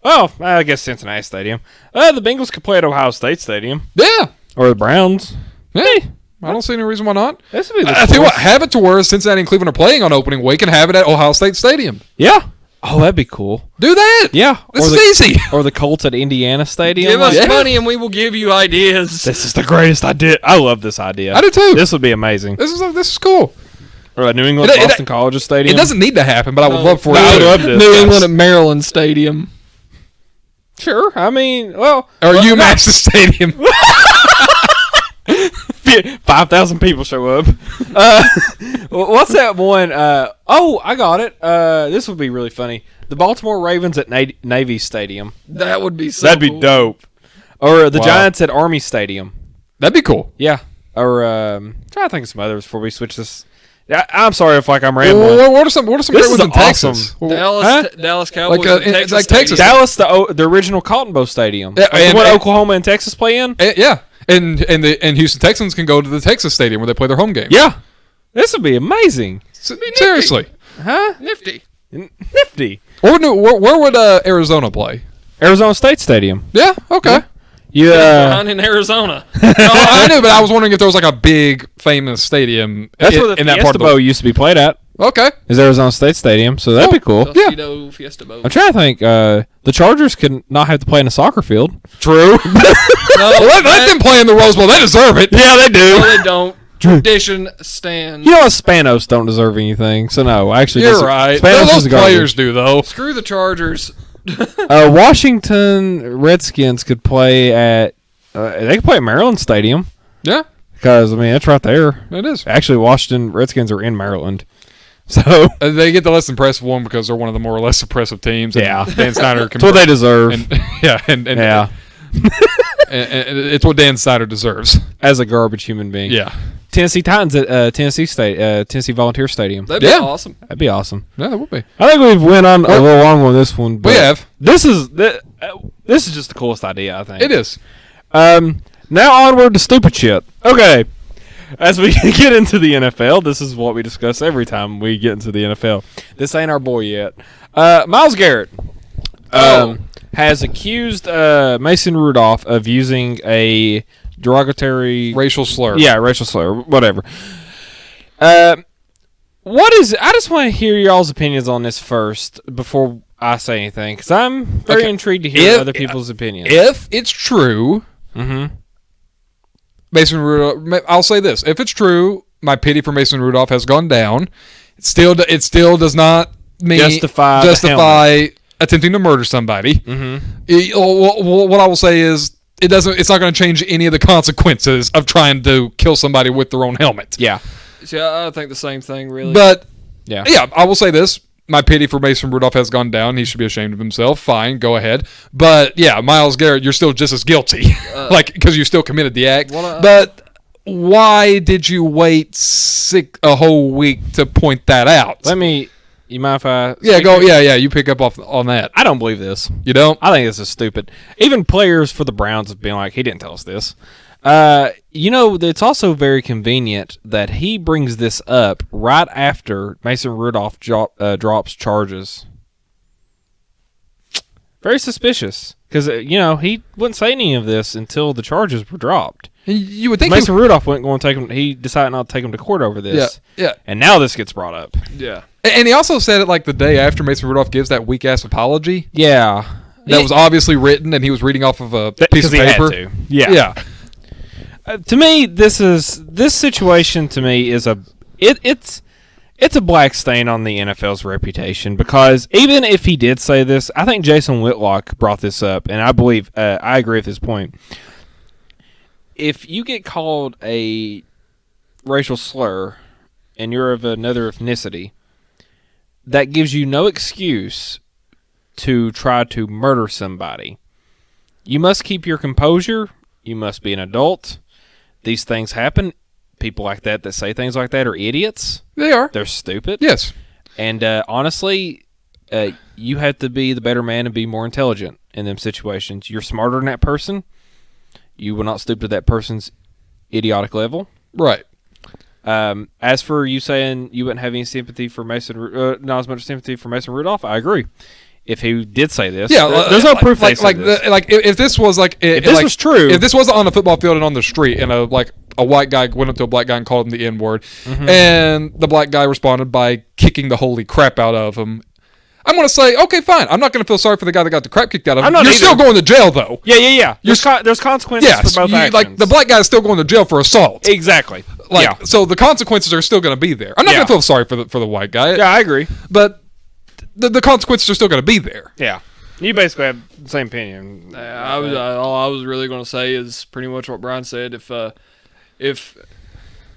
well, I guess Cincinnati Stadium. The Bengals could play at Ohio State Stadium Yeah. or the Browns. Hey, I don't see any reason why not. This would be the I tell you what, coolest. have it to where Cincinnati and Cleveland are playing on opening week and have it at Ohio State Stadium. Yeah. Oh, that'd be cool. Do that. Yeah. This or is easy. Or the Colts at Indiana Stadium. Give us Yeah. money and we will give you ideas. This is the greatest idea. I love this idea. I do too. This would be amazing. This is cool. Or New England It- Boston College Stadium. It doesn't need to happen, but I would love for No, it I to. would love this. New Yes. England at Maryland Stadium. Sure. I mean, well, Or UMass Stadium. 5,000 people show up. What's that one? I got it. This would be really funny. The Baltimore Ravens at Navy Stadium. That would be so That'd be cool. dope. Or the Wow. Giants at Army Stadium. That'd be cool. Yeah. Or try to think of some others before we switch this. I'm sorry if I'm rambling. What are some great This ones is in Texas? awesome. Dallas, Huh? Dallas Cowboys, Like, and in- Texas like Texas. Stadium. Dallas, the original Cotton Bowl Stadium. Yeah, Like and- the one and- Oklahoma and Texas play in. Yeah, and Houston Texans can go to the Texas Stadium where they play their home games. Yeah. This would be amazing. Seriously. Huh? Nifty. Nifty. Where would Arizona play? Arizona State Stadium. Yeah. Okay. Yeah. Behind in Arizona. No, I knew, but I was wondering if there was like a big famous stadium That's in, where the in that Fiesta part of Bowl the. used to be played at. Okay. Is Arizona State Stadium, so that'd be cool. Tostitos Fiesta Bowl. I'm trying to think. The Chargers could not have to play in a soccer field. True. No, Let them play in the Rose Bowl. They deserve it. Yeah, they do. no, they don't. Tradition stands. You know what? Spanos don't deserve anything. So no, actually, You're right. Spanos Those is garbage. players do though. Screw the Chargers. Washington Redskins could play at. They could play at Maryland Stadium Yeah, because I mean that's right there. it is. Actually, Washington Redskins are in Maryland, so They get the less impressive one because they're one of the more or less impressive teams. And Yeah. Dan Snyder can. that's what they deserve. And, yeah, and yeah, and it's what Dan Snyder deserves. as a garbage human being. Yeah, Tennessee Titans at Tennessee Volunteer Stadium. That'd be Yeah. awesome. That'd be awesome. yeah, that would be. I think we've went on a little long on this one. But We have. This is just the coolest idea. I think It is. Now onward to stupid shit. Okay. As we get into the NFL, this is what we discuss every time we get into the NFL. This ain't our boy yet. Myles Garrett has accused Mason Rudolph of using a derogatory Racial slur. racial slur, whatever. What is? I just want to hear y'all's opinions on this first before I say anything, because I'm very Okay. intrigued to hear If- other people's opinions. If it's true, Mm-hmm. Mason Rudolph, I'll say this: if it's true, my pity for Mason Rudolph has gone down. It still does not mean justify attempting to murder somebody. What I will say is it's not going to change any of the consequences of trying to kill somebody with their own helmet. Yeah. See, I think the same thing, really. But Yeah. I will say this. My pity for Mason Rudolph has gone down. He should be ashamed of himself. Fine, go ahead. But yeah, Myles Garrett, you're still just as guilty, because you still committed the act. But why did you wait a whole week to point that out? You mind if I? Yeah, go. Yeah. You pick up on that. I don't believe this. You don't? I think this is stupid. Even players for the Browns have been like, he didn't tell us this. It's also very convenient that he brings this up right after Mason Rudolph drops charges. Very suspicious, because he wouldn't say any of this until the charges were dropped. You would think Mason Rudolph wasn't going to take him. He decided not to take him to court over this. Yeah. And now this gets brought up. Yeah. And he also said it like the day after Mason Rudolph gives that weak ass apology. Yeah. That was obviously written, and he was reading off of a piece of paper. He had to. Yeah. To me, this situation to me is it's a black stain on the NFL's reputation, because even if he did say this, I think Jason Whitlock brought this up, and I believe I agree with his point. If you get called a racial slur and you're of another ethnicity, that gives you no excuse to try to murder somebody. You must keep your composure. You must be an adult. These things happen. People like that say things like that are idiots. They are. They're stupid. Yes. And honestly, you have to be the better man and be more intelligent in them situations. You're smarter than that person. You will not stoop to that person's idiotic level. Right. As for you saying you wouldn't have any sympathy for not as much sympathy for Mason Rudolph, I agree. If he did say this, there's no proof. If this was if this was true, if this wasn't on a football field and on the street, and a white guy went up to a black guy and called him the N-word, and the black guy responded by kicking the holy crap out of him, I'm going to say, okay, fine. I'm not going to feel sorry for the guy that got the crap kicked out of him. You're still going to jail, though. Yeah. There's consequences for both actions. Like, the black guy is still going to jail for assault. Exactly. So the consequences are still going to be there. I'm not going to feel sorry for the white guy. Yeah, I agree. But the consequences are still going to be there. Yeah. You basically have the same opinion. All I was really going to say is pretty much what Brian said. If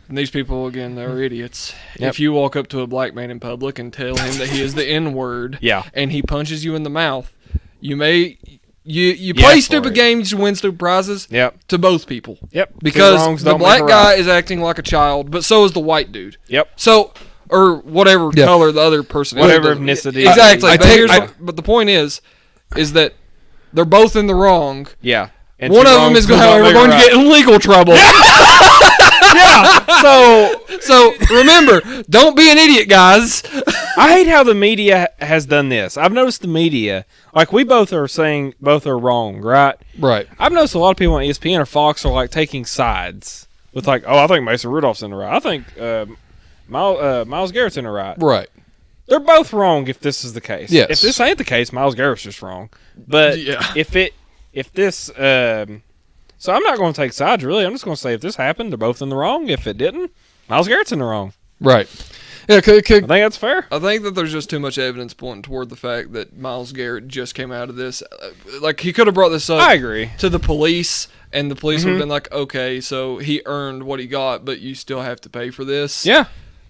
and these people, again, they're idiots. Yep. If you walk up to a black man in public and tell him that he is the N-word, and he punches you in the mouth, you play stupid games, you win stupid prizes. Yep. To both people. Yep. Because the black guy is acting like a child, but so is the white dude. Yep. So, or whatever color the other person is. Whatever ethnicity. Exactly. But the point is that they're both in the wrong. Yeah. And one of them is going to get in legal trouble. So remember, don't be an idiot, guys. I hate how the media has done this. I've noticed the media, like we both are saying both are wrong, right? Right. I've noticed a lot of people on ESPN or Fox are like taking sides with like, I think Mason Rudolph's in the right. I think Myles Garrett's in the right. Right. They're both wrong if this is the case. Yes. If this ain't the case, Myles Garrett's just wrong. But so I'm not going to take sides, really. I'm just going to say if this happened, they're both in the wrong. If it didn't, Myles Garrett's in the wrong. Right. Yeah, I think that's fair. I think that there's just too much evidence pointing toward the fact that Myles Garrett just came out of this. Like, he could have brought this up I agree. to the police, and the police would have been like, okay, so he earned what he got, but you still have to pay for this. Yeah.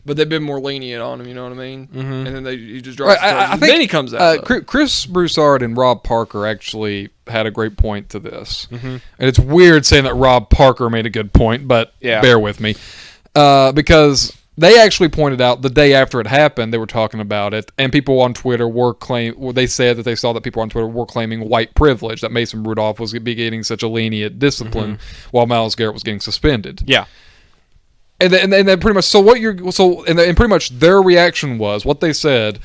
But they've been more lenient on him, you know what I mean? Mm-hmm. And then he just drops the charges. I think, then he comes out. Chris Broussard and Rob Parker actually had a great point to this. Mm-hmm. And it's weird saying that Rob Parker made a good point, but bear with me. Because they actually pointed out the day after it happened, they were talking about it, and people on Twitter they said that they saw that people on Twitter were claiming white privilege, that Mason Rudolph was getting such a lenient discipline while Myles Garrett was getting suspended. Yeah. And then pretty much and pretty much their reaction was what they said.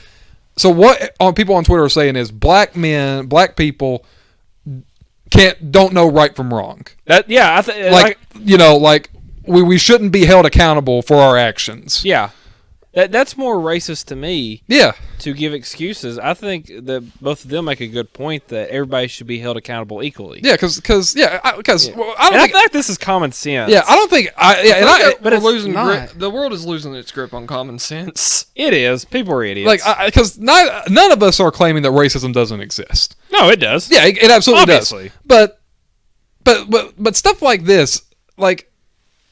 So what people on Twitter are saying is black people don't know right from wrong. We shouldn't be held accountable for our actions. Yeah. That's more racist to me. Yeah. to give excuses. I think that both of them make a good point that everybody should be held accountable equally. Yeah, because I don't I think. feel like this is common sense. Yeah, I don't think. but We're it's losing not. grip. The world is losing its grip on common sense. It is. People are idiots. Because none of us are claiming that racism doesn't exist. No, it does. Yeah, it absolutely Obviously. does. But stuff like this,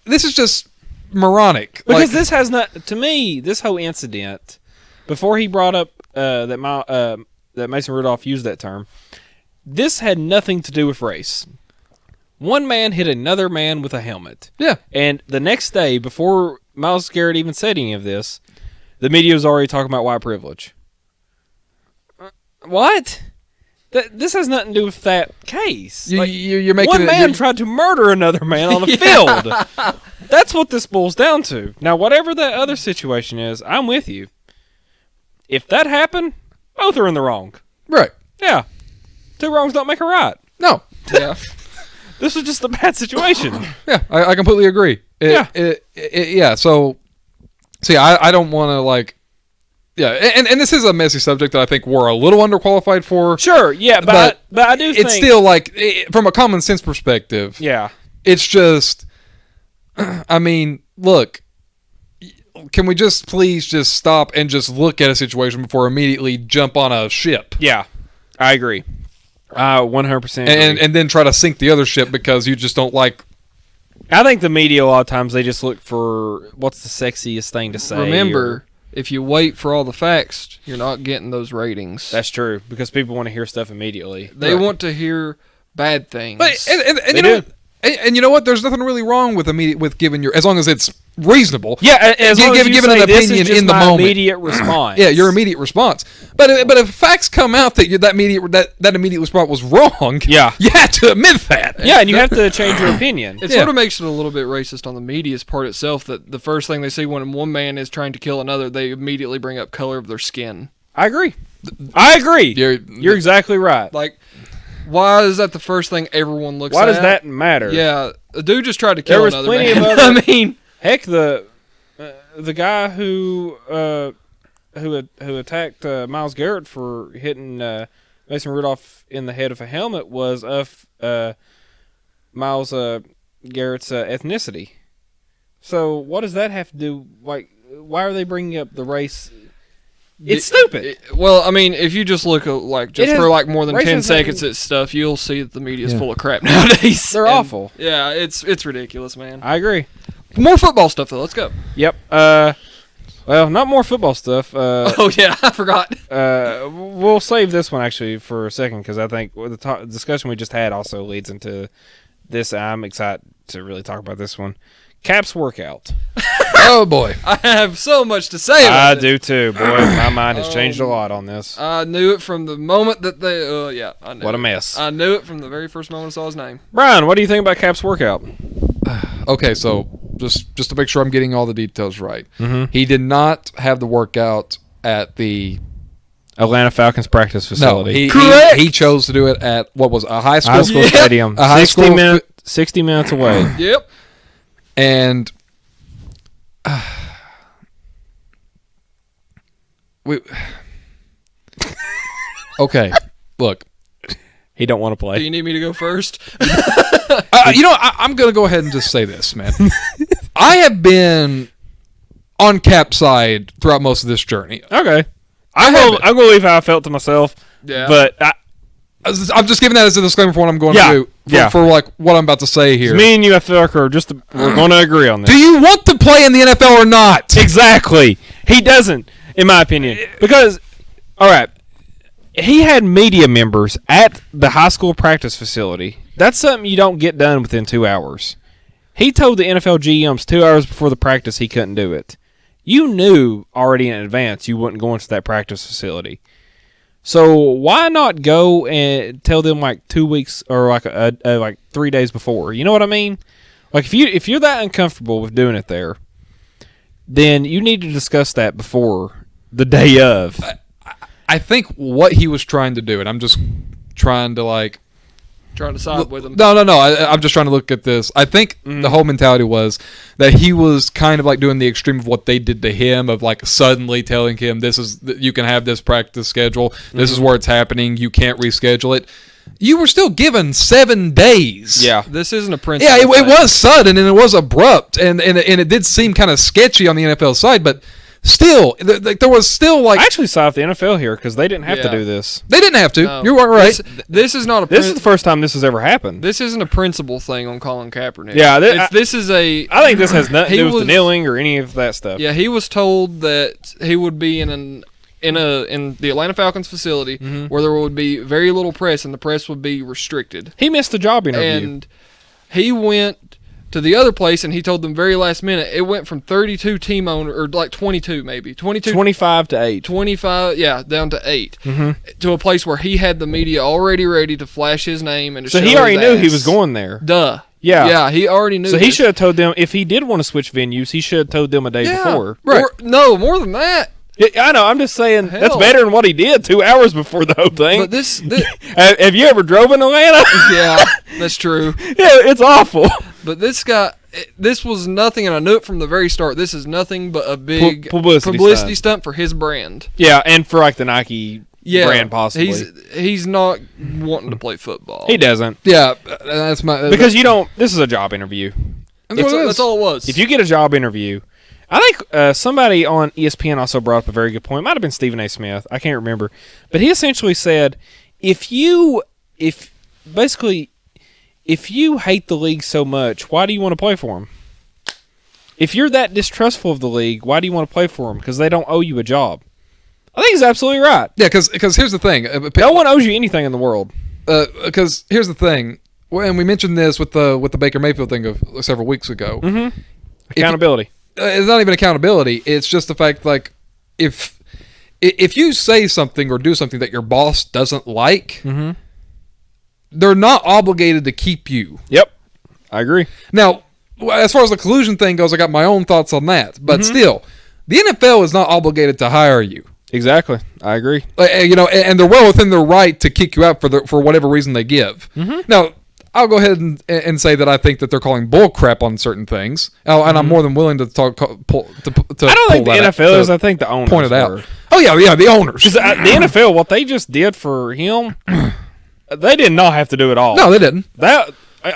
this is just moronic. Because this has not, to me, this whole incident, before he brought up that Mason Rudolph used that term, this had nothing to do with race. One man hit another man with a helmet. Yeah. And the next day, before Myles Garrett even said any of this, the media was already talking about white privilege. What? This has nothing to do with that case. You're making one man tried to murder another man on a field. That's what this boils down to. Now, whatever that other situation is, I'm with you. If that happened, both are in the wrong. Right. Yeah. Two wrongs don't make a right. No. Yeah. This was just a bad situation. Yeah, I completely agree. Yeah. So I don't want to Yeah, and this is a messy subject that I think we're a little underqualified for. Sure, yeah, but I do think... It's still, from a common sense perspective, yeah. It's just, I mean, look, can we just please just stop and just look at a situation before immediately jump on a ship? Yeah, I agree. 100% agree. And then try to sink the other ship because you just don't like... I think the media, a lot of times, they just look for what's the sexiest thing to say. Remember... If you wait for all the facts, you're not getting those ratings. That's true, because people want to hear stuff immediately. They want to hear bad things. But, and you know what? There's nothing really wrong with giving as long as it's reasonable. Yeah, as long as you giving say, an this opinion is just in the my moment. Immediate response. Yeah, your immediate response. But if facts come out that that immediate response was wrong, yeah, you have to admit that. Yeah, and you have to change your opinion. It sort of makes it a little bit racist on the media's part itself that the first thing they see when one man is trying to kill another, they immediately bring up color of their skin. I agree. You're exactly right. Why is that the first thing everyone looks at? Why does that matter? Yeah, a dude just tried to kill another man. There was plenty of other... I mean... Heck, the guy who attacked Myles Garrett for hitting Mason Rudolph in the head with a helmet was of Myles Garrett's ethnicity. So what does that have to do? Why are they bringing up the race? It's stupid. Well, I mean, if you just look at for more than 10 seconds at stuff, you'll see that the media's full of crap nowadays. They're awful. Yeah, it's ridiculous, man. I agree. More football stuff though. Let's go. Yep. Well, not more football stuff. Oh yeah, I forgot. We'll save this one actually for a second because I think the discussion we just had also leads into this. I'm excited to really talk about this one. Cap's workout. Oh boy, I have so much to say about it. I do too, boy. My mind has changed a lot on this. I knew it from the moment that they. Yeah, I knew. What a mess. I knew it from the very first moment I saw his name. Brian, what do you think about Cap's workout? Okay, so just to make sure I'm getting all the details right, Mm-hmm. he did not have the workout at the Atlanta Falcons practice facility. No, he chose to do it at what was a high school stadium. A high 60 minutes away. Yep. And okay, look. He don't want to play. Do you need me to go first? I'm going to go ahead and just say this, man. I have been on Cap's side throughout most of this journey. Okay. I'm going to leave how I felt to myself. Yeah. But I'm just giving that as a disclaimer for what I'm going to do. For what I'm about to say here. Me and you, I feel like, we're going to agree on this. Do you want to play in the NFL or not? Exactly. He doesn't, in my opinion. Because, all right, he had media members at the high school practice facility. That's something you don't get done within 2 hours. He told the NFL GMs 2 hours before the practice he couldn't do it. You knew already in advance you wouldn't go into that practice facility. So why not go and tell them 2 weeks or like 3 days before? You know what I mean? Like if you're that uncomfortable with doing it there, then you need to discuss that before the day of. I think what he was trying to do, and I'm just trying to trying to side with him. No. I'm just trying to look at this. I think the whole mentality was that he was kind of like doing the extreme of what they did to him, of like suddenly telling him, you can have this practice schedule. This is where it's happening. You can't reschedule it. You were still given 7 days. Yeah. This isn't a principle. Yeah, it was sudden and it was abrupt, and it did seem kind of sketchy on the NFL side, but still, there was still like... I actually saw the NFL here because they didn't have to do this. They didn't have to. No. You weren't right. This is not a... This is the first time this has ever happened. This isn't a principle thing on Colin Kaepernick. Yeah, this is a... I think this has nothing to do with the was- kneeling or any of that stuff. Yeah, he was told that he would be in the Atlanta Falcons facility where there would be very little press and the press would be restricted. He missed a job interview. And he went to the other place and he told them very last minute it went from 32 team owner, or like 22 maybe, 25 to 8. 25, yeah, down to 8 to a place where he had the media already ready to flash his name and to So show he already his knew ass. he was going there. Duh. Yeah. He already knew. So he this. should have told them, if he did want to switch venues, he should have told them a day before. Right. No, more than that. Yeah, I know. I'm just saying that's Hell. better than what he did 2 hours before the whole thing. But this Have you ever drove in Atlanta? yeah, that's true. Yeah, it's awful. But this guy, this was nothing, and I knew it from the very start. This is nothing but a big Publicity stunt for his brand. Yeah, and for like the Nike brand possibly. He's not wanting to play football. He doesn't. Yeah, that's my... Because you don't, this is a job interview. That's all it was. If you get a job interview, I think somebody on ESPN also brought up a very good point. It might have been Stephen A. Smith. I can't remember. But he essentially said, if you hate the league so much, why do you want to play for them? If you're that distrustful of the league, why do you want to play for them? Because they don't owe you a job. I think he's absolutely right. Yeah, because here's the thing. No one owes you anything in the world. Because here's the thing. And we mentioned this with the Baker Mayfield thing of several weeks ago. Mm-hmm. Accountability. It's not even accountability. It's just the fact, like, if you say something or do something that your boss doesn't like, they're not obligated to keep you. Yep, I agree. Now, as far as the collusion thing goes, I got my own thoughts on that. But still, the NFL is not obligated to hire you. Exactly, I agree. And they're well within their right to kick you out for whatever reason they give. Now, I'll go ahead and say that I think that they're calling bull crap on certain things, and I'm more than willing to pull. I don't think the NFL is. I think the owners point it out. were. Oh yeah, the owners. Because the NFL, what they just did for him, they did not have to do it all. No, they didn't.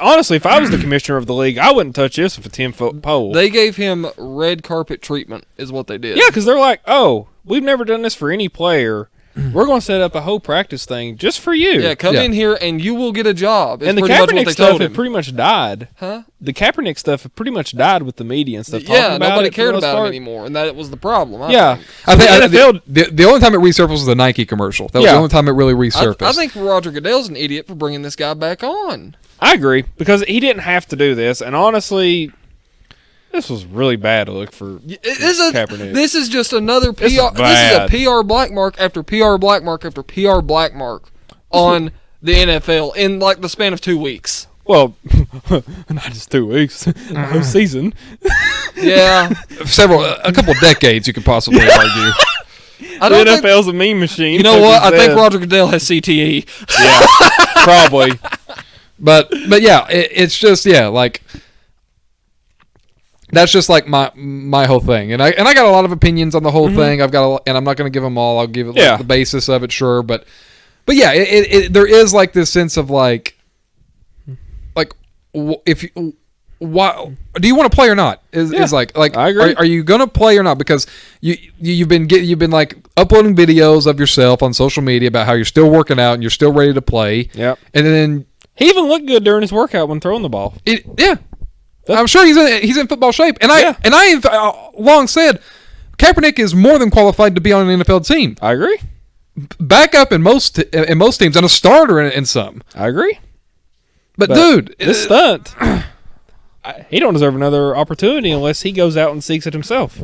Honestly, if I was the commissioner of the league, I wouldn't touch this with a 10-foot pole. They gave him red carpet treatment, is what they did. Yeah, because they're like, oh, we've never done this for any player. We're going to set up a whole practice thing just for you. Yeah, come in here and you will get a job. It's and the pretty much what Kaepernick they stuff told had him. pretty much died. Huh? The Kaepernick stuff had pretty much died with the media and stuff. Yeah, nobody cared cared about it anymore, and that was the problem. I think. I think the NFL. the only time it resurfaced was the Nike commercial. That was the only time it really resurfaced. I think Roger Goodell's an idiot for bringing this guy back on. I agree, because he didn't have to do this, and honestly, this was really bad look for Kaepernick. This is just another PR. This is bad. This is a PR black mark after PR black mark after PR black mark on the NFL in like the span of 2 weeks. Well, not just 2 weeks, the whole season. Yeah, a couple decades you could possibly argue. I don't The NFL's a meme machine. You know what? I think Roger Goodell has CTE. Yeah, probably. But yeah, it's just like that's just like my whole thing, and I got a lot of opinions on the whole thing. And I'm not going to give them all. I'll give it the basis of it, sure, but yeah, there is like this sense of like if you, why do you want to play or not? Is like I agree. Are you gonna play or not? Because you've been like uploading videos of yourself on social media about how you're still working out and you're still ready to play. Yep. And then he even looked good during his workout when throwing the ball. I'm sure he's in football shape. And I've long said Kaepernick is more than qualified to be on an NFL team. I agree. Backup in most teams and a starter in some. I agree. But dude, this stunt, he don't deserve another opportunity unless he goes out and seeks it himself.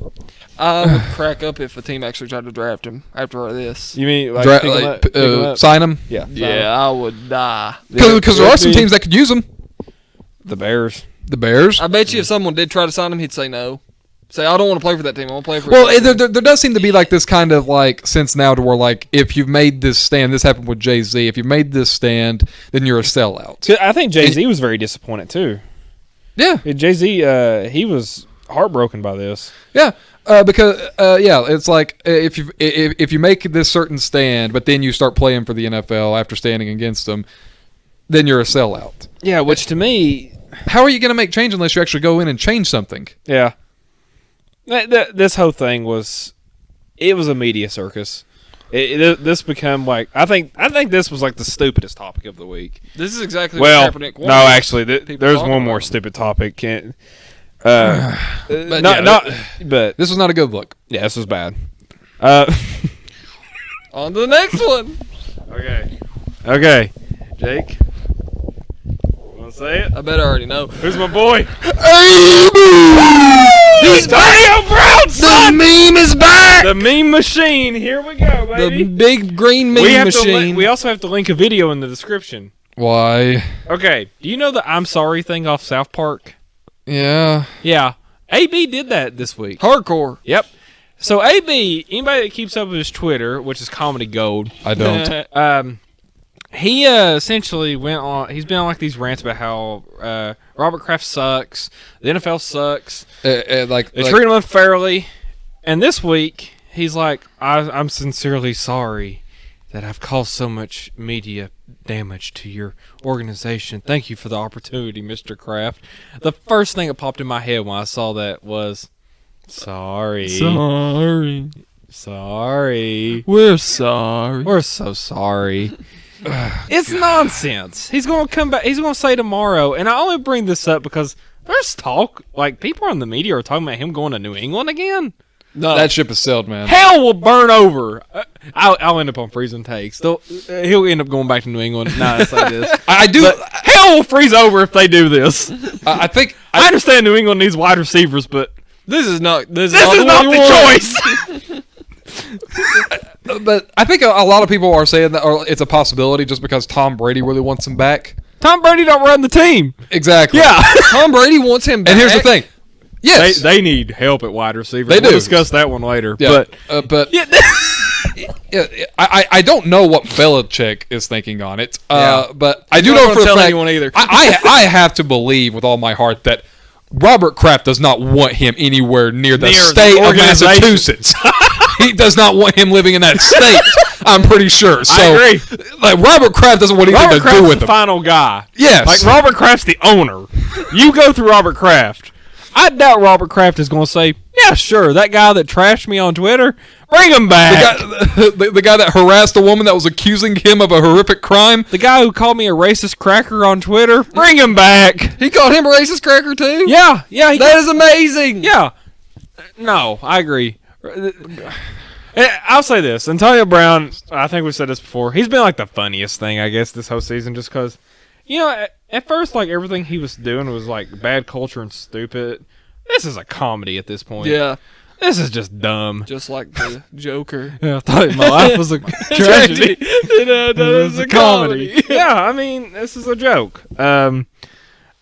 I would crack up if a team actually tried to draft him after this. You mean like, pick him up? Sign him? Yeah. Yeah, I would die. Because there are some teams that could use him. The Bears. The Bears? I bet you if someone did try to sign him, he'd say no. Say, I don't want to play for that team. I want to play for. Well, there does seem to be like this kind of like sense now to where like if you've made this stand, this happened with Jay-Z. If you've made this stand, then you're a sellout. I think Jay-Z was very disappointed too. Yeah, Jay-Z, he was heartbroken by this. yeah. Because it's like if you make this certain stand, but then you start playing for the NFL after standing against them, then you're a sellout. Yeah, which to me, How are you going to make change unless you actually go in and change something? yeah, this whole thing was a media circus. This become like I think this was like the stupidest topic of the week. This is exactly Well, what Kaepernick no, wanted. actually, there's one more stupid topic. Can't. But This was not a good look. yeah, this was bad. On to the next one. Okay, Jake, want to say it? I bet I already know. Who's my boy? He's Antonio Brown, son! The meme is back. The meme machine. Here we go, The baby. big green meme we have machine. we also have to link a video in the description. Why? Okay, do you know the I'm sorry thing off South Park? Yeah. Yeah, AB did that this week. Hardcore. Yep. So AB, anybody that keeps up with his Twitter, which is comedy gold, I don't. he essentially went on. He's been on like these rants about how Robert Kraft sucks, the NFL sucks, Like they treat him unfairly, and this week he's like, "I'm sincerely sorry that I've caused so much media damage to your organization. Thank you for the opportunity, Mr. Kraft." The first thing that popped in my head when I saw that was, "Sorry, sorry, We're sorry. we're so sorry." It's nonsense. He's gonna come back. He's gonna say tomorrow, and I only bring this up because there's talk. Like people in the media are talking about him going to New England again. No. that ship is sailed, man. Hell will burn over. I'll end up on freezing takes. He'll end up going back to New England. No, that's like this. I do. But hell will freeze over if they do this. I think. I understand New England needs wide receivers, but This is not this not is not one the you want. choice. But I think a lot of people are saying that or it's a possibility just because Tom Brady really wants him back. Tom Brady don't run the team. Exactly. Yeah. Tom Brady wants him back. And here's the thing. Yes. They need help at wide receiver. They We'll do. discuss that one later. Yeah. But yeah, Yeah, I don't know what Belichick is thinking on it, Yeah. but I do not know gonna for a tell fact. anyone either. I have to believe with all my heart that Robert Kraft does not want him anywhere near the Near the state of organization. Massachusetts. He does not want him living in that state. I'm pretty sure. So, I agree. like Robert Kraft doesn't want anything Robert to Kraft's do the with him. final guy. Yes. Like Robert Kraft's the owner. You go through Robert Kraft. I doubt Robert Kraft is going to say, "Yeah, sure, that guy that trashed me on Twitter, bring him back." The guy that harassed a woman that was accusing him of a horrific crime. The guy who called me a racist cracker on Twitter, bring him back. He called him a racist cracker too? Yeah. That is amazing. Yeah. No, I agree. I'll say this. Antonio Brown, I think we've said this before, he's been like the funniest thing, I guess, this whole season just because, you know, at first, like, everything he was doing was, like, bad culture and stupid. This is a comedy at this point. Yeah. This is just dumb. Just like the Joker. Yeah, I thought my life was a tragedy. That is a comedy. Yeah, I mean, this is a joke. And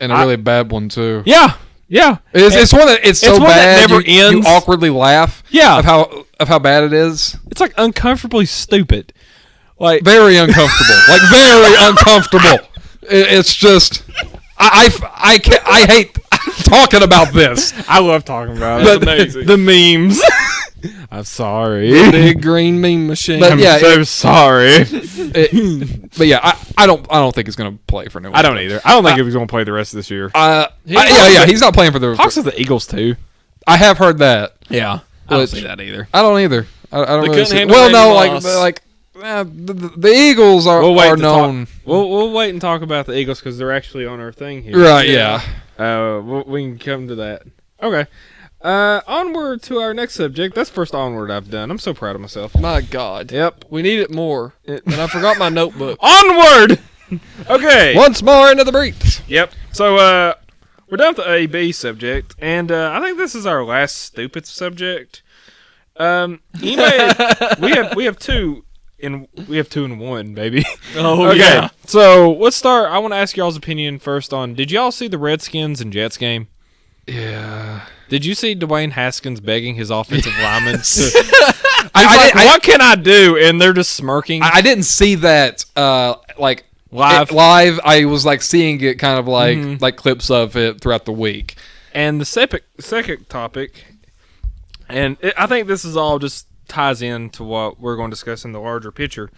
a really bad one too. Yeah. It's one that it's so one that bad never you ends. awkwardly laugh. Yeah. Of how bad it is. It's like uncomfortably stupid. Like, Very uncomfortable. Like very uncomfortable. It's just I hate talking about this. I love talking about But- it. amazing. The memes. I'm sorry. Big green meme machine. But I'm yeah, so sorry. But yeah, I don't think he's gonna play for New England. I don't either. I don't think he's going to play the rest of this year. He's not playing for the. Hawks have the Eagles too. I have heard that. Yeah, I don't don't see see that either. I don't either. I don't They really couldn't see. handle Well, no, Randy like Moss. the Eagles are, We'll wait are to talk- known. We'll wait and talk about the Eagles because they're actually on our thing here. Right? Yeah. We can come to that. Okay. Onward to our next subject. That's the first onward I've done. I'm so proud of myself. My God. Yep. We need it more. And I forgot my notebook. Onward. Okay. Once more into the breach. Yep. So we're down to the AB subject, and I think this is our last stupid subject. Anyway, we have two in one, baby. Oh, Okay. yeah. So let's start. I want to ask y'all's opinion first on. Did y'all see the Redskins and Jets game? Yeah. Did you see Dwayne Haskins begging his offensive linemen? I What can I do? And they're just smirking. didn't see that Live. live. I was like seeing it kind of like clips of it throughout the week. And the second topic, and I think this is all just ties into what we're going to discuss in the larger picture.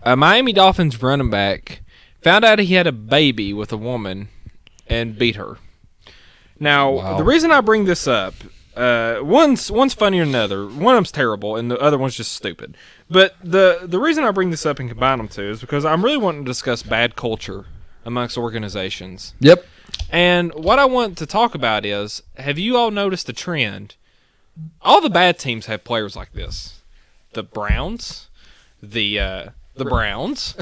Miami Dolphins running back found out he had a baby with a woman and beat her. Now, the reason I bring this up, one's funnier than another. One of them's terrible, and the other one's just stupid. But the reason I bring this up and combine them two is because I'm really wanting to discuss bad culture amongst organizations. Yep. And what I want to talk about is, have you all noticed the trend? All the bad teams have players like this. The Browns, the Browns.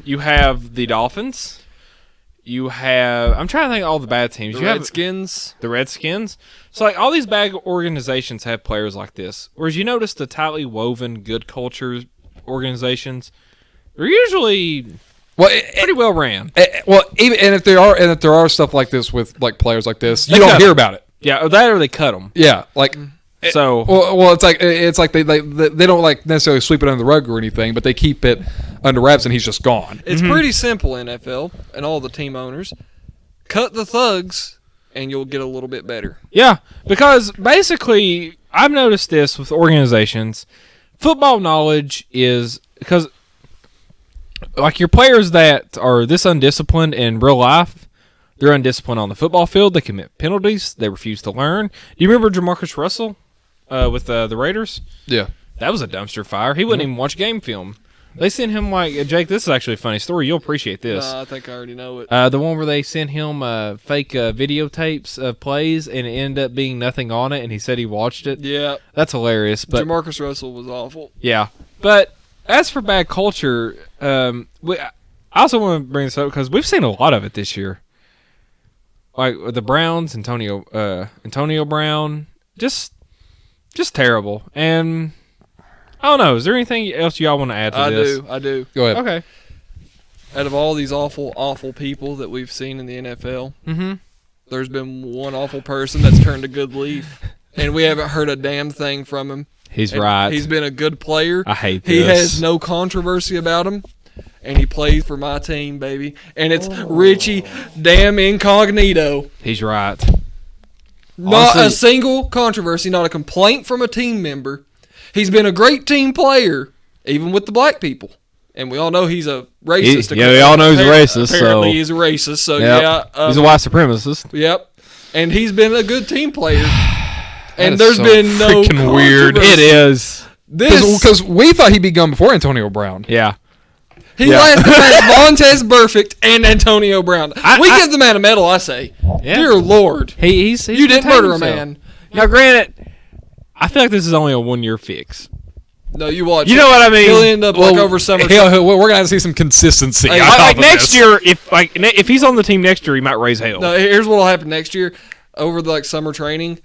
You have the Dolphins. You have, I'm trying to think of all the bad teams. The you Redskins. have the Redskins. So like all these bad organizations have players like this. Whereas you notice the tightly woven good culture organizations are usually pretty well ran. Even if there are stuff like this with like players like this, you cut don't hear about it. Yeah, or that or they cut them. Yeah, like So well, it's like they don't like necessarily sweep it under the rug or anything, but they keep it under wraps, and he's just gone. It's pretty simple, NFL and all the team owners. Cut the thugs, and you'll get a little bit better. yeah, because basically I've noticed this with organizations. Football knowledge is because like your players that are this undisciplined in real life, they're undisciplined on the football field. They commit penalties. They refuse to learn. Do you remember Jamarcus Russell with the Raiders? Yeah. That was a dumpster fire. He wouldn't even watch game film. They sent him like Jake. This is actually a funny story. You'll appreciate this. I think I already know it. The one where they sent him fake videotapes of plays and it ended up being nothing on it, and he said he watched it. Yeah, That's hilarious. But Jamarcus Russell was awful. yeah, but as for bad culture, I also want to bring this up because we've seen a lot of it this year. Like with the Browns, Antonio Brown, just terrible. And I don't know. Is there anything else y'all want to add to this? I do. Go ahead. Okay. Out of all these awful people that we've seen in the NFL, there's been one awful person that's turned a good leaf, and we haven't heard a damn thing from him. He's And right. He's been a good player. I hate He this. has no controversy about him, and he plays for my team, baby. And it's Richie damn Incognito. He's right. Not Honestly- a single controversy, not a complaint from a team member. He's been a great team player, even with the black people. And we all know he's a racist. We all know he's a racist. Apparently So he's a racist. So Yep. yeah, he's a white supremacist. Yep. And he's been a good team player. And is there's so been no freaking weird. controversy. It is. This Because we thought he'd be gone before Antonio Brown. Yeah. he Yeah. lasted past Vontez Perfect and Antonio Brown. We I- give the man a medal, I say. Yeah. Dear Lord. He's You didn't contained murder a himself. man. Now, granted, I feel like this is only a 1 year fix. No, you watch. You know what I mean? He'll end up like over summer. We're gonna have to see some consistency. Like- on Like, top of next this. year, if he's on the team next year, he might raise hell. No, here's what'll happen next year. Over the summer training,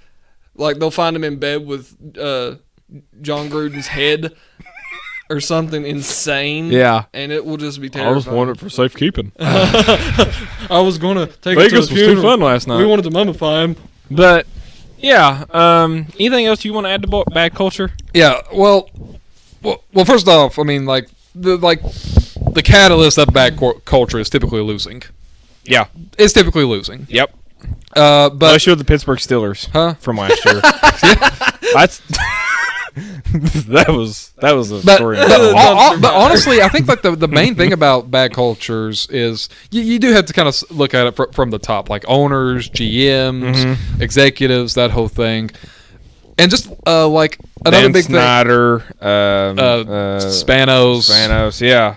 they'll find him in bed with John Gruden's head or something insane. Yeah. And it will just be terrifying. want it for safekeeping. I was gonna take Vegas it to was the too funeral. fun last night. We wanted to mummify him. But yeah, anything else you want to add to bad culture? Yeah. Well, first off, I mean, the catalyst of bad culture is typically losing. Yeah. It's typically losing. Yep. But Unless you're the Pittsburgh Steelers, Huh? From last year. That's that was a But, story. but honestly, I think the main thing about bad cultures is you do have to kind of look at it from the top, like owners, GMs, executives, that whole thing, and just like another Dan big Snyder, Spanos, yeah,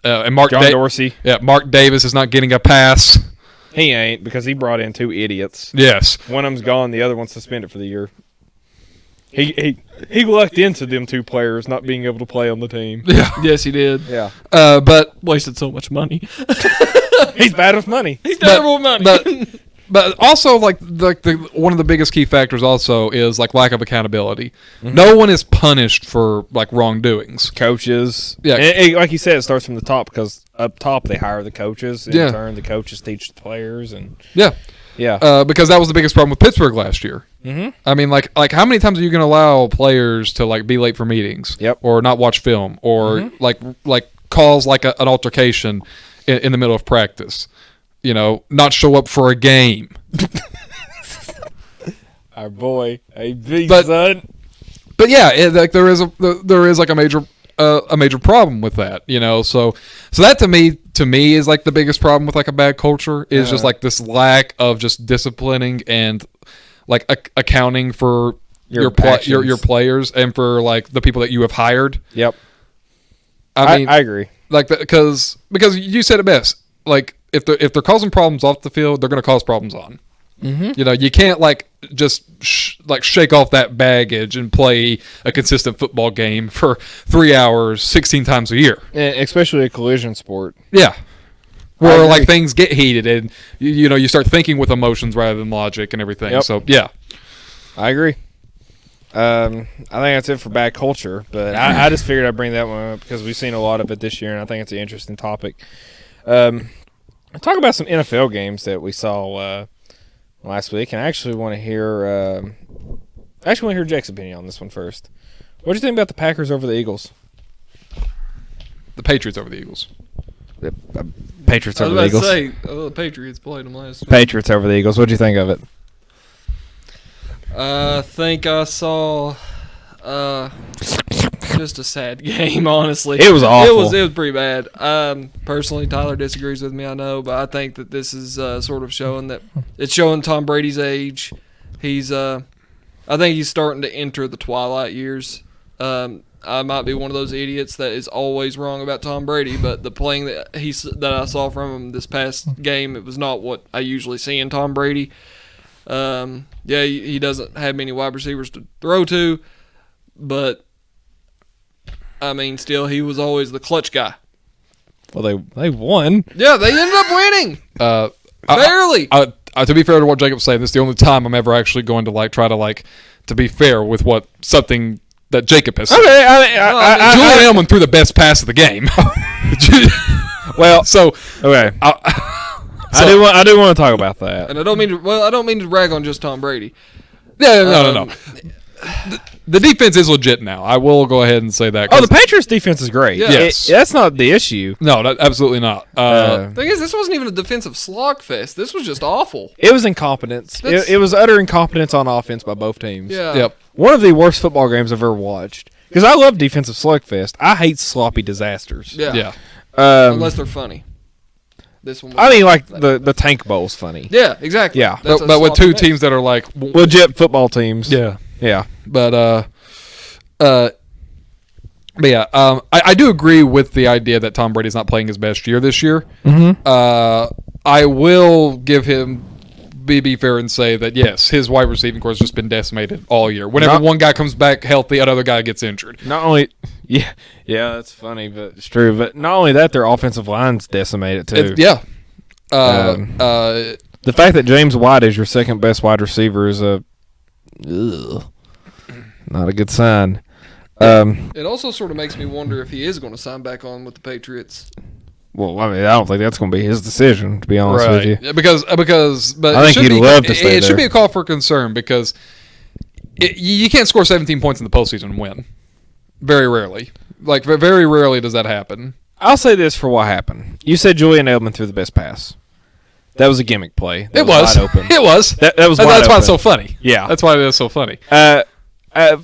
and Mark John Dorsey. Yeah, Mark Davis is not getting a pass. He ain't because he brought in two idiots. Yes. One of them's gone, the other one's suspended for the year. He lucked into them two players not being able to play on the team. Yeah. Yes, he did. Yeah, But Wasted so much money. he's bad with money. He's terrible with money. But also like the one of the biggest key factors also is like lack of accountability. No one is punished for like wrongdoings. Coaches, Yeah. and like you said, it starts from the top because up top they hire the coaches. In Yeah. turn, the coaches teach the players, and Yeah. Yeah. Because that was the biggest problem with Pittsburgh last year. Mm-hmm. I mean, like how many times are you going to allow players to like be late for meetings? Yep. Or not watch film, or like cause like an altercation in the middle of practice? You know, not show up for a game. Our boy, AB But- son. But yeah, like there is like a major problem with that, you know. So that to me is like the biggest problem with like a bad culture is just like this lack of just disciplining and like accounting for your players and for like the people that you have hired. Yep. I mean, I agree. like because you said it best. Like if they're causing problems off the field, they're going to cause problems on. Mm-hmm. You know, you can't like just shake off that baggage and play a consistent football game for 3 hours, 16 times a year. Especially a collision sport. Yeah, where like things get heated and you know you start thinking with emotions rather than logic and everything. Yep. So yeah, I agree. I think that's it for bad culture, but I just figured I'd bring that one up because we've seen a lot of it this year, and I think it's an interesting topic. Talk about some NFL games that we saw last week, and I actually want to hear Jake's opinion on this one first. What do you think about the Packers over the Eagles? the Patriots over the Eagles. The Patriots I was over the about to Eagles. say, the Patriots played them last week. Patriots over the Eagles. What do you think of it? I think I saw just a sad game, honestly. It was awful. It was pretty bad. Personally, Tyler disagrees with me, I know, but I think that this is sort of showing that it's showing Tom Brady's age. He's I think he's starting to enter the twilight years. I might be one of those idiots that is always wrong about Tom Brady, but the playing that I saw from him this past game, it was not what I usually see in Tom Brady. Yeah, he doesn't have many wide receivers to throw to, but I mean, still, he was always the clutch guy. Well, they won. Yeah, they ended up winning. Barely. To be fair to what Jacob's saying, this is the only time I'm ever actually going to try to be fair with something that Jacob has said. Okay, Julian Edelman threw the best pass of the game. well, so okay. I do want to talk about that. And I don't mean to rag on just Tom Brady. Yeah, no. The defense is legit now. I will go ahead and say that. Oh, the Patriots' defense is great. Yeah. Yes. That's not the issue. No, absolutely not. Thing is, this wasn't even a defensive slogfest. This was just awful. It was incompetence. It was utter incompetence on offense by both teams. Yeah. Yep. One of the worst football games I've ever watched. Because I love defensive slugfest. I hate sloppy disasters. Yeah. Yeah. Unless they're funny. This one. I mean, like the Tank Bowl's funny. Yeah, exactly. Yeah. That's But with two sloppy teams that are like Legit football teams. yeah. Yeah. But yeah, I do agree with the idea that Tom Brady's not playing his best year this year. Mm-hmm. I will give him be fair and say that yes, his wide receiving core has just been decimated all year. Whenever one guy comes back healthy, another guy gets injured. Not only, yeah, that's funny, but it's true. But not only that, their offensive line's decimated too. Yeah. The fact that James White is your second best wide receiver is not a good sign. It also sort of makes me wonder if he is going to sign back on with the Patriots. Well, I mean, I don't think that's going to be his decision, to be honest with you. Yeah, because but I think he'd love to stay It should there. be a call for concern because you can't score 17 points in the postseason and win. Very rarely. Like, very rarely does that happen. I'll say this for what happened. You said Julian Edelman threw the best pass. That was a gimmick play. That It was. wide open. It was. That was wide That's why open. it's so funny. Yeah. That's why it is so funny.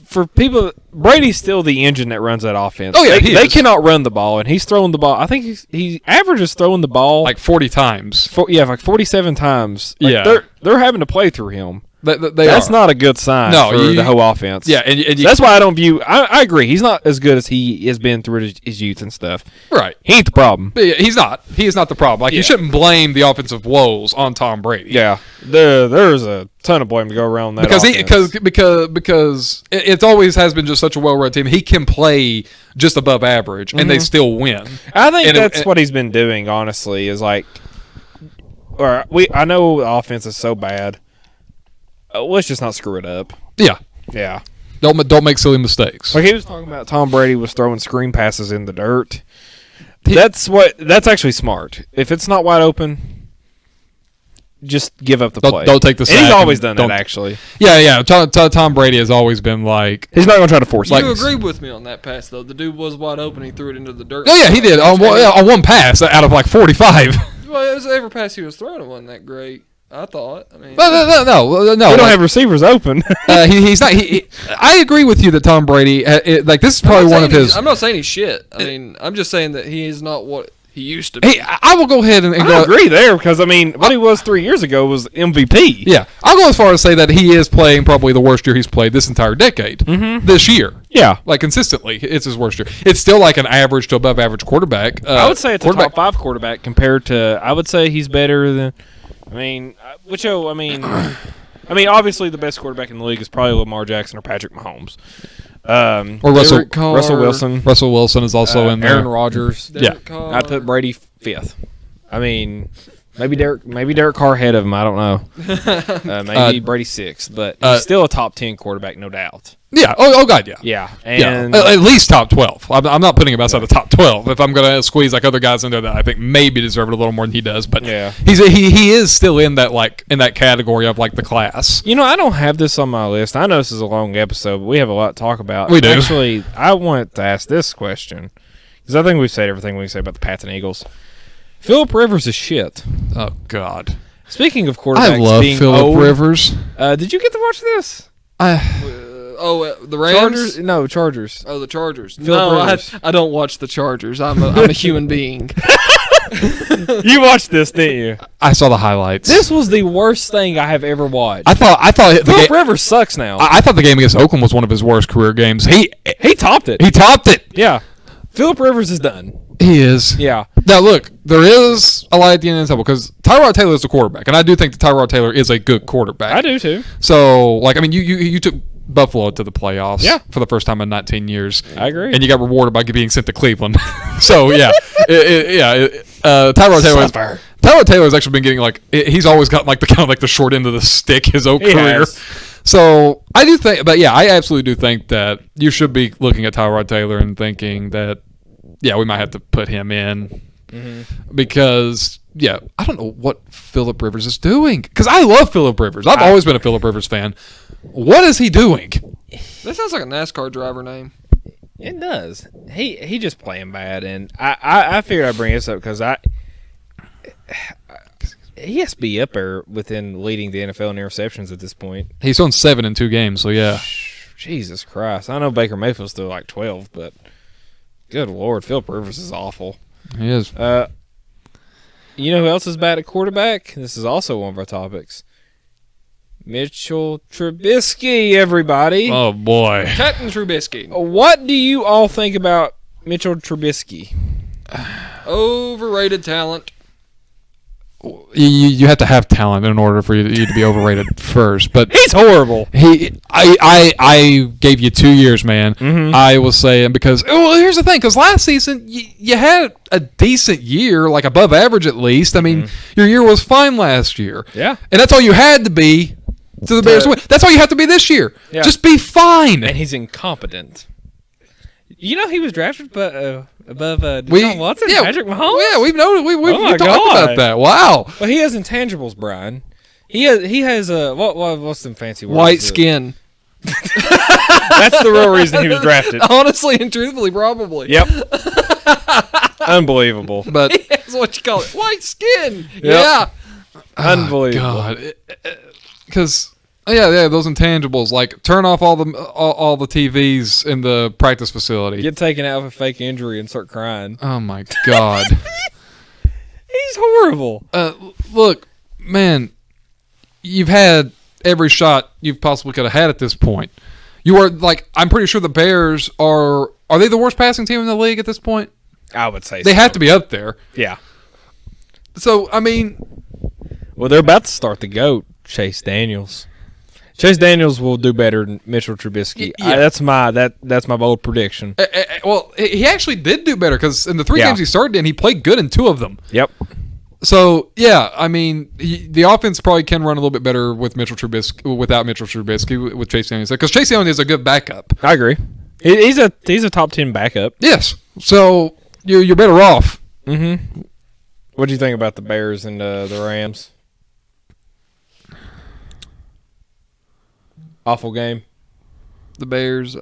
For people, Brady's still the engine that runs that offense. Oh, yeah, they is. cannot run the ball, and he's throwing the ball. I think he averages throwing the ball Like 40 times. like 47 times. Like Yeah. they're having to play through him. That's not a good sign No, for the whole offense. Yeah, and you, That's why I don't view. I agree. He's not as good as he has been through his youth and stuff. right. He ain't the problem. But yeah, he's not. He is not the problem. Like, you shouldn't blame the offensive woes on Tom Brady. Yeah, there's a ton of blame to go around that because it always has been just such a well-run team. He can play just above average, and they still win. I think And that's what he's been doing. Honestly, is like, I know the offense is so bad. Let's just not screw it up. Yeah. Yeah. Don't make silly mistakes. Like he was talking about, Tom Brady was throwing screen passes in the That's actually smart. If it's not wide open, just give up the play. Don't take the sack. And he's always and done that, actually. Yeah. Tom Brady has always been like. He's not going to try to force it. You agreed with me on that pass, though. The dude was wide open. He threw it into the dirt. Oh, yeah, he did. On one pass out of like 45. Well, it was every pass he was throwing. It wasn't that great, I thought. I mean, No. We don't have receivers open. He's not. I agree with you that Tom Brady, this is probably one of his. I'm not saying he's shit. I mean, I'm just saying that he is not what he used to be. Hey, I will go ahead and I go. agree there because, what he was 3 years ago was MVP. Yeah, I'll go as far as say that he is playing probably the worst year he's played this entire decade. This year. Yeah. Like, consistently, it's his worst year. It's still like an average to above average quarterback. I would say it's a top 5 quarterback compared to, I would say he's better than, obviously the best quarterback in the league is probably Lamar Jackson or Patrick Mahomes. Or Russell Wilson. Russell Wilson is also in there. Aaron Rodgers. Yeah. I put Brady 5th. Maybe Derek Carr ahead of him. I don't know. Maybe Brady 6th, but he's still a top 10 quarterback, no doubt. Yeah. Oh God. Yeah. Yeah. Yeah. And At least top 12. I'm not putting him outside the top 12. If I'm gonna squeeze like other guys in there that I think maybe deserve it a little more than he does, but yeah, he is still in that category of like the class. I don't have this on my list. I know this is a long episode, but we have a lot to talk about. We do. Actually, I want to ask this question because I think we've said everything we can say about the Pats and Eagles. Phillip Rivers is shit. Oh God. Speaking of quarterbacks, I love being Phillip old, Rivers. Did you get to watch this? The Rams? Chargers? No, Chargers. Oh, the Chargers. Phillip Rivers. I don't watch the Chargers. I'm a human being. You watched this, didn't you? I saw the highlights. This was the worst thing I have ever watched. I thought Phillip Rivers sucks now. I thought the game against Oakland was one of his worst career games. He topped it. He topped it. Yeah. Phillip Rivers is done. He is. Yeah. Now, look, there is a light at the end of the tunnel because Tyrod Taylor is the quarterback, and I do think that Tyrod Taylor is a good quarterback. I do, too. So, you took Buffalo to the playoffs for the first time in 19 years. I agree. And you got rewarded by being sent to Cleveland. So, yeah. Tyrod Taylor has actually been getting, he's always got, the short end of the stick his whole career. Has. So, I do think, but yeah, I absolutely do think that you should be looking at Tyrod Taylor and thinking that, yeah, we might have to put him in because, yeah, I don't know what Phillip Rivers is doing because I love Phillip Rivers. I've always been a Phillip Rivers fan. What is he doing? That sounds like a NASCAR driver name. It does. He just playing bad, and I figured I'd bring this up because he has to be up there within leading the NFL in interceptions at this point. He's on 7 in 2 games, so yeah. Jesus Christ. I know Baker Mayfield's still 12, but good Lord, Phillip Rivers is awful. He is. You know who else is bad at quarterback? This is also one of our topics. Mitchell Trubisky, everybody. Oh, boy. Captain Trubisky. What do you all think about Mitchell Trubisky? Overrated talent. You have to have talent in order for you to be overrated first. But he's horrible. I gave you 2 years, man. Mm-hmm. I was saying because here's the thing, because last season you had a decent year, like above average at least. I mean, your year was fine last year. Yeah, and that's all you had to be to the Bears to win. That's all you have to be this year. Yeah. Just be fine. And he's incompetent. He was drafted, but above Deshaun Watson, Patrick Mahomes. Yeah, we've known. We've talked about that. Wow. Well, he has intangibles, Brian. He has what's some fancy words? White skin. That's the real reason he was drafted. Honestly and truthfully, probably. Yep. Unbelievable. But that's what you call it. White skin. Yep. Yeah. Unbelievable. God. Because. Yeah, those intangibles, like turn off all the TVs in the practice facility. Get taken out with a fake injury and start crying. Oh my God. He's horrible. Look, man, you've had every shot you possibly could have had at this point. You are I'm pretty sure the Bears are they the worst passing team in the league at this point? I would say they have to be up there. Yeah. So, I mean, well, they're about to start the GOAT, Chase Daniels. Chase Daniels will do better than Mitchell Trubisky. Yeah. That's my bold prediction. Well, he actually did do better because in the 3 games he started in, he played good in 2 of them. Yep. So, yeah, I mean, the offense probably can run a little bit better with Mitchell Trubisky without Mitchell Trubisky with Chase Daniels because Chase Daniels is a good backup. I agree. He's a top 10 backup. Yes. So you're better off. Mm-hmm. What do you think about the Bears and the Rams? Awful game. The Bears.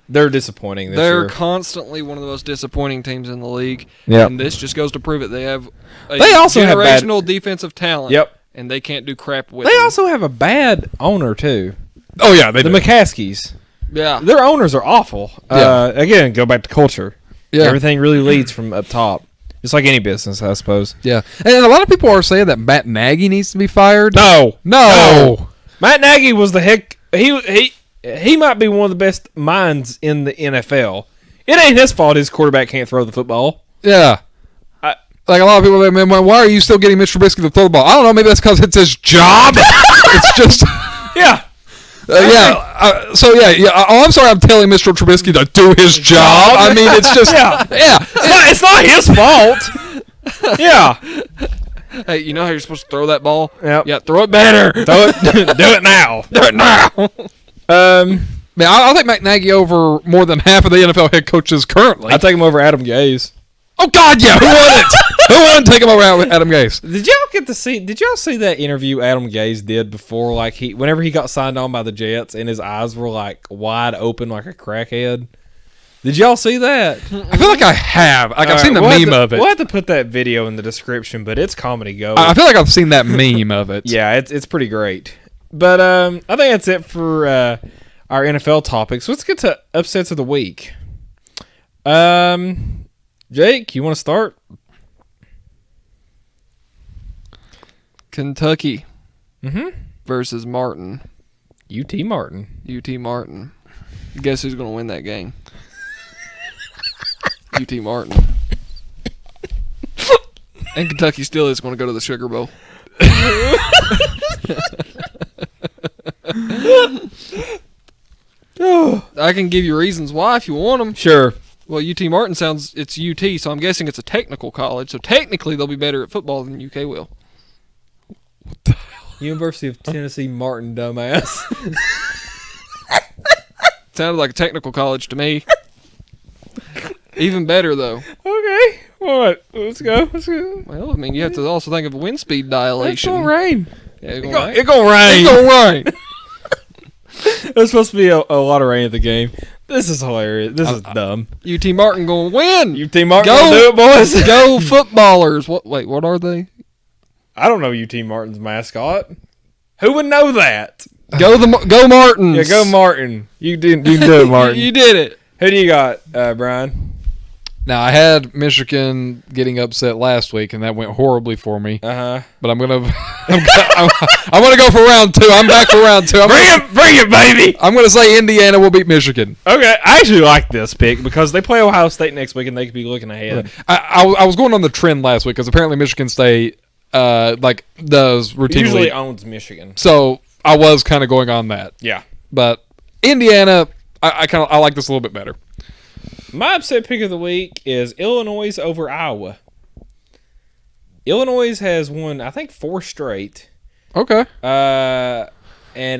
They're disappointing this They're year. constantly one of the most disappointing teams in the league. Yep. And this just goes to prove it. They have a They also have bad- generational defensive talent. Yep. And they can't do crap with They it. also have a bad owner too. Oh yeah, they The do. McCaskies. Yeah. Their owners are awful. Yeah. Again, go back to culture. Yeah. Everything really leads from up top. Just like any business, I suppose. Yeah, and a lot of people are saying that Matt Nagy needs to be fired. No. No. Matt Nagy was the heck. He might be one of the best minds in the NFL. It ain't his fault his quarterback can't throw the football. Yeah. Like a lot of people, are like, man, why are you still getting Mr. Trubisky to throw the ball? I don't know. Maybe that's because it's his job. It's just, Yeah. So I'm sorry. I'm telling Mr. Trubisky to do his job. I mean, it's just, yeah. It's not his fault. Yeah. Hey, you know how you're supposed to throw that ball? Yep. Yeah, throw it better. Do it now. Do it now. Man, I'll take Matt Nagy over more than half of the NFL head coaches currently. I take him over Adam Gase. Oh God, yeah. Who wouldn't? Who wouldn't take him over Adam Gase? Did y'all see that interview Adam Gase did before, like whenever he got signed on by the Jets and his eyes were like wide open like a crackhead? Did y'all see that? I feel like I have. Like I've seen the meme of it. We'll have to put that video in the description, but it's comedy gold. I feel like I've seen that meme of it. Yeah, it's pretty great. But I think that's it for our NFL topics. Let's get to upsets of the week. Jake, you want to start? Kentucky Mm-hmm. versus Martin. UT Martin. UT Martin. Guess who's going to win that game? UT Martin. And Kentucky still is going to go to the Sugar Bowl. I can give you reasons why if you want them. Sure. Well, UT Martin sounds, it's UT, so I'm guessing it's a technical college. So technically they'll be better at football than UK will. University of Tennessee Martin, dumbass. Sounded like a technical college to me. Even better, though. Okay. What? Let's go. Well, I mean, you have to also think of wind speed dilation. It's gonna rain. Yeah, it's It's gonna rain. gonna rain. It's gonna rain. There's supposed to be a lot of rain at the game. This is hilarious. This is dumb. UT Martin gonna win. UT Martin Go. gonna do it, boys. Go footballers. What? Wait, what are they? I don't know UT Martin's mascot. Who would know that? Go Martins. Yeah, go Martin. You can do it, Martin. You did it. Who do you got, Brian? Now I had Michigan getting upset last week, and that went horribly for me. Uh-huh. But I'm gonna go for round two. I'm back for round two. Bring it, baby. I'm gonna say Indiana will beat Michigan. Okay, I actually like this pick because they play Ohio State next week and they could be looking ahead. I was going on the trend last week because apparently Michigan State does routinely. Usually owns Michigan. So I was kind of going on that. Yeah. But Indiana, I like this a little bit better. My upset pick of the week is Illinois over Iowa. Illinois has won, I think, 4 straight. Okay. And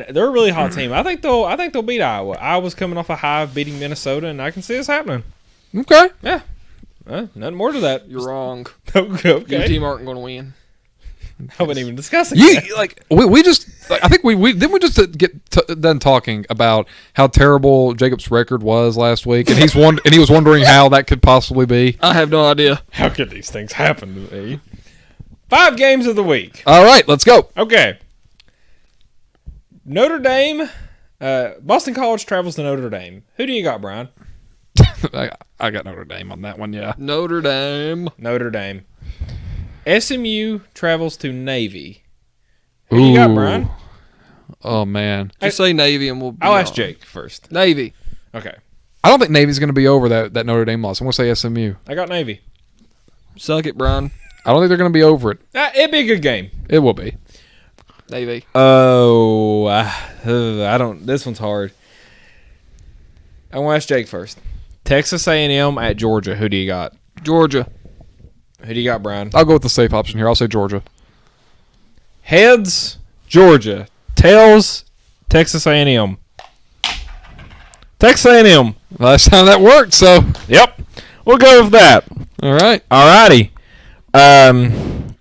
they're a really hot team. I think they'll beat Iowa. Iowa's coming off a high of beating Minnesota, and I can see this happening. Okay. Yeah. Nothing more to that. You're wrong. Okay. UT Martin gonna win. I wasn't even discussing You that. like we just I think we didn't we just get done talking about how terrible Jacob's record was last week, and he was wondering how that could possibly be. I have no idea. How could these things happen to me? 5 games of the week. All right, let's go. Okay. Notre Dame. Boston College travels to Notre Dame. Who do you got, Brian? I got Notre Dame on that one. Yeah. Notre Dame. Notre Dame. SMU travels to Navy. Who do you got, Brian? Oh man. Just say Navy and we'll be I'll ask on. Jake first. Navy. Okay. I don't think Navy's going to be over that Notre Dame loss. I'm going to say SMU. I got Navy. Suck it, Brian. I don't think they're going to be over it. It'd be a good game. It will be. Navy. Oh, I don't. This one's hard. I want to ask Jake first. Texas A&M at Georgia. Who do you got? Georgia. Who do you got, Brian? I'll go with the safe option here. I'll say Georgia. Heads, Georgia. Tails, Texas A&M. Texas A&M. Last time that worked, so. Yep. We'll go with that. All right. Alrighty.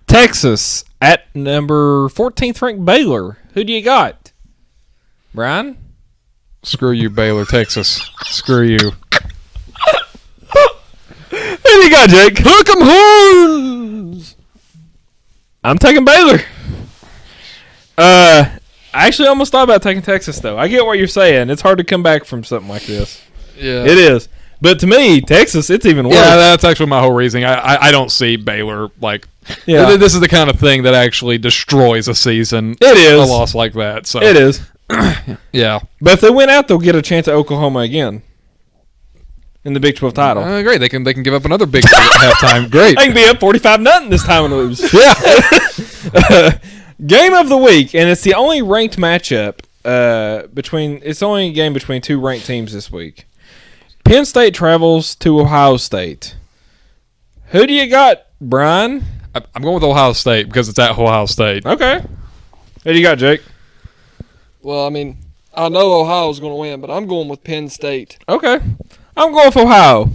Texas at number 14th ranked Baylor. Who do you got? Brian? Screw you, Baylor, Texas. Screw you. Who do you got, Jake? Hook 'em horns. I'm taking Baylor. I actually almost thought about taking Texas, though. I get what you're saying. It's hard to come back from something like this. Yeah. It is. But to me, Texas, it's even worse. Yeah, that's actually my whole reasoning. I don't see Baylor like. Yeah. This is the kind of thing that actually destroys a season. It is. A loss like that. So It is. Yeah. But if they win out, they'll get a chance at Oklahoma again in the Big 12 title. Great. They can give up another big lead at halftime. Great. They can be up 45-0 this time and lose. Yeah. Game of the week, and it's the only ranked matchup it's the only game between two ranked teams this week. Penn State travels to Ohio State. Who do you got, Brian? I'm going with Ohio State because it's at Ohio State. Okay. Who do you got, Jake? Well, I mean, I know Ohio's going to win, but I'm going with Penn State. Okay. I'm going with Ohio.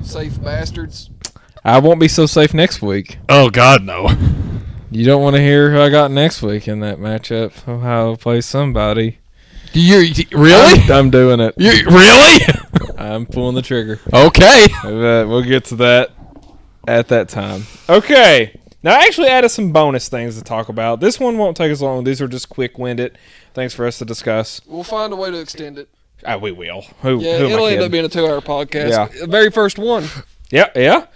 Safe bastards. I won't be so safe next week. Oh God, no. You don't want to hear who I got next week in that matchup. Ohio plays somebody. You really? I'm doing it. You really? I'm pulling the trigger. Okay. We'll get to that at that time. Okay. Now, I actually added some bonus things to talk about. This one won't take us long. These are just quick-winded things for us to discuss. We'll find a way to extend it. We will. Yeah, who am I it'll end kidding? up being a 2-hour podcast. Yeah. The very first one. Yeah.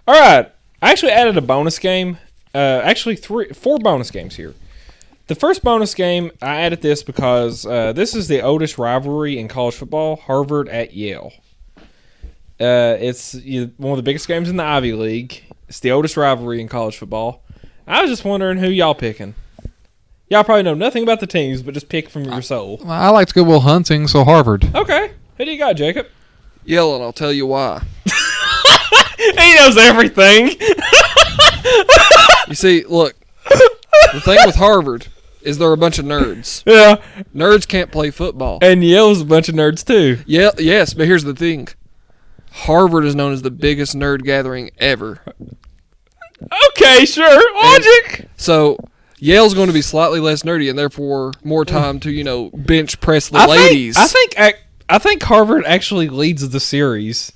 All right. I actually added a bonus game. Actually, 4 bonus games here. The first bonus game, I added this because this is the oldest rivalry in college football, Harvard at Yale. It's one of the biggest games in the Ivy League. It's the oldest rivalry in college football. I was just wondering who y'all picking. Y'all probably know nothing about the teams, but just pick from your soul. I like to go Will Hunting, so Harvard. Okay. Who do you got, Jacob? Yell and I'll tell you why. He knows everything. You see, look, the thing with Harvard is they're a bunch of nerds. Yeah. Nerds can't play football. And Yale's a bunch of nerds, too. Yeah, yes, but here's the thing. Harvard is known as the biggest nerd gathering ever. Okay, sure. Logic. So Yale's going to be slightly less nerdy and therefore more time to, bench press the ladies. I think Harvard actually leads the series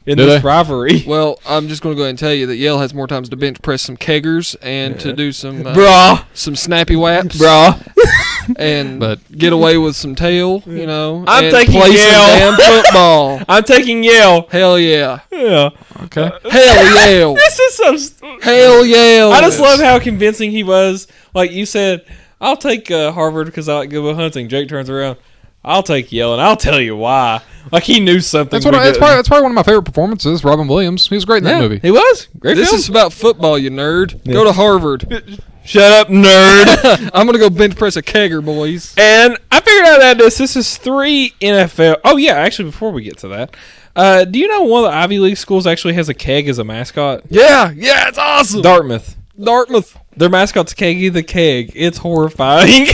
in Do this they? rivalry. Well, I'm just going to go ahead and tell you that Yale has more times to bench press some keggers and to do some some snappy waps, and But- get away with some tail, I'm and taking play Yale. some damn football. I'm taking Yale. Hell yeah. Yeah. Okay. Hell Yale. This is so. Hell Yale. I just love how convincing he was. Like you said, I'll take Harvard because I like Good Will Hunting. Jake turns around. I'll take Yale, and I'll tell you why. Like he knew something. That's probably one of my favorite performances. Robin Williams. He was great in that movie. He was great. This film. is about football, you nerd. Yeah. Go to Harvard. Shut up, nerd. I'm gonna go bench press a kegger, boys. And I figured out that this is 3 NFL. Oh yeah, actually, before we get to that, do you know one of the Ivy League schools actually has a keg as a mascot? Yeah, it's awesome. Dartmouth. Their mascot's Keggy the Keg. It's horrifying.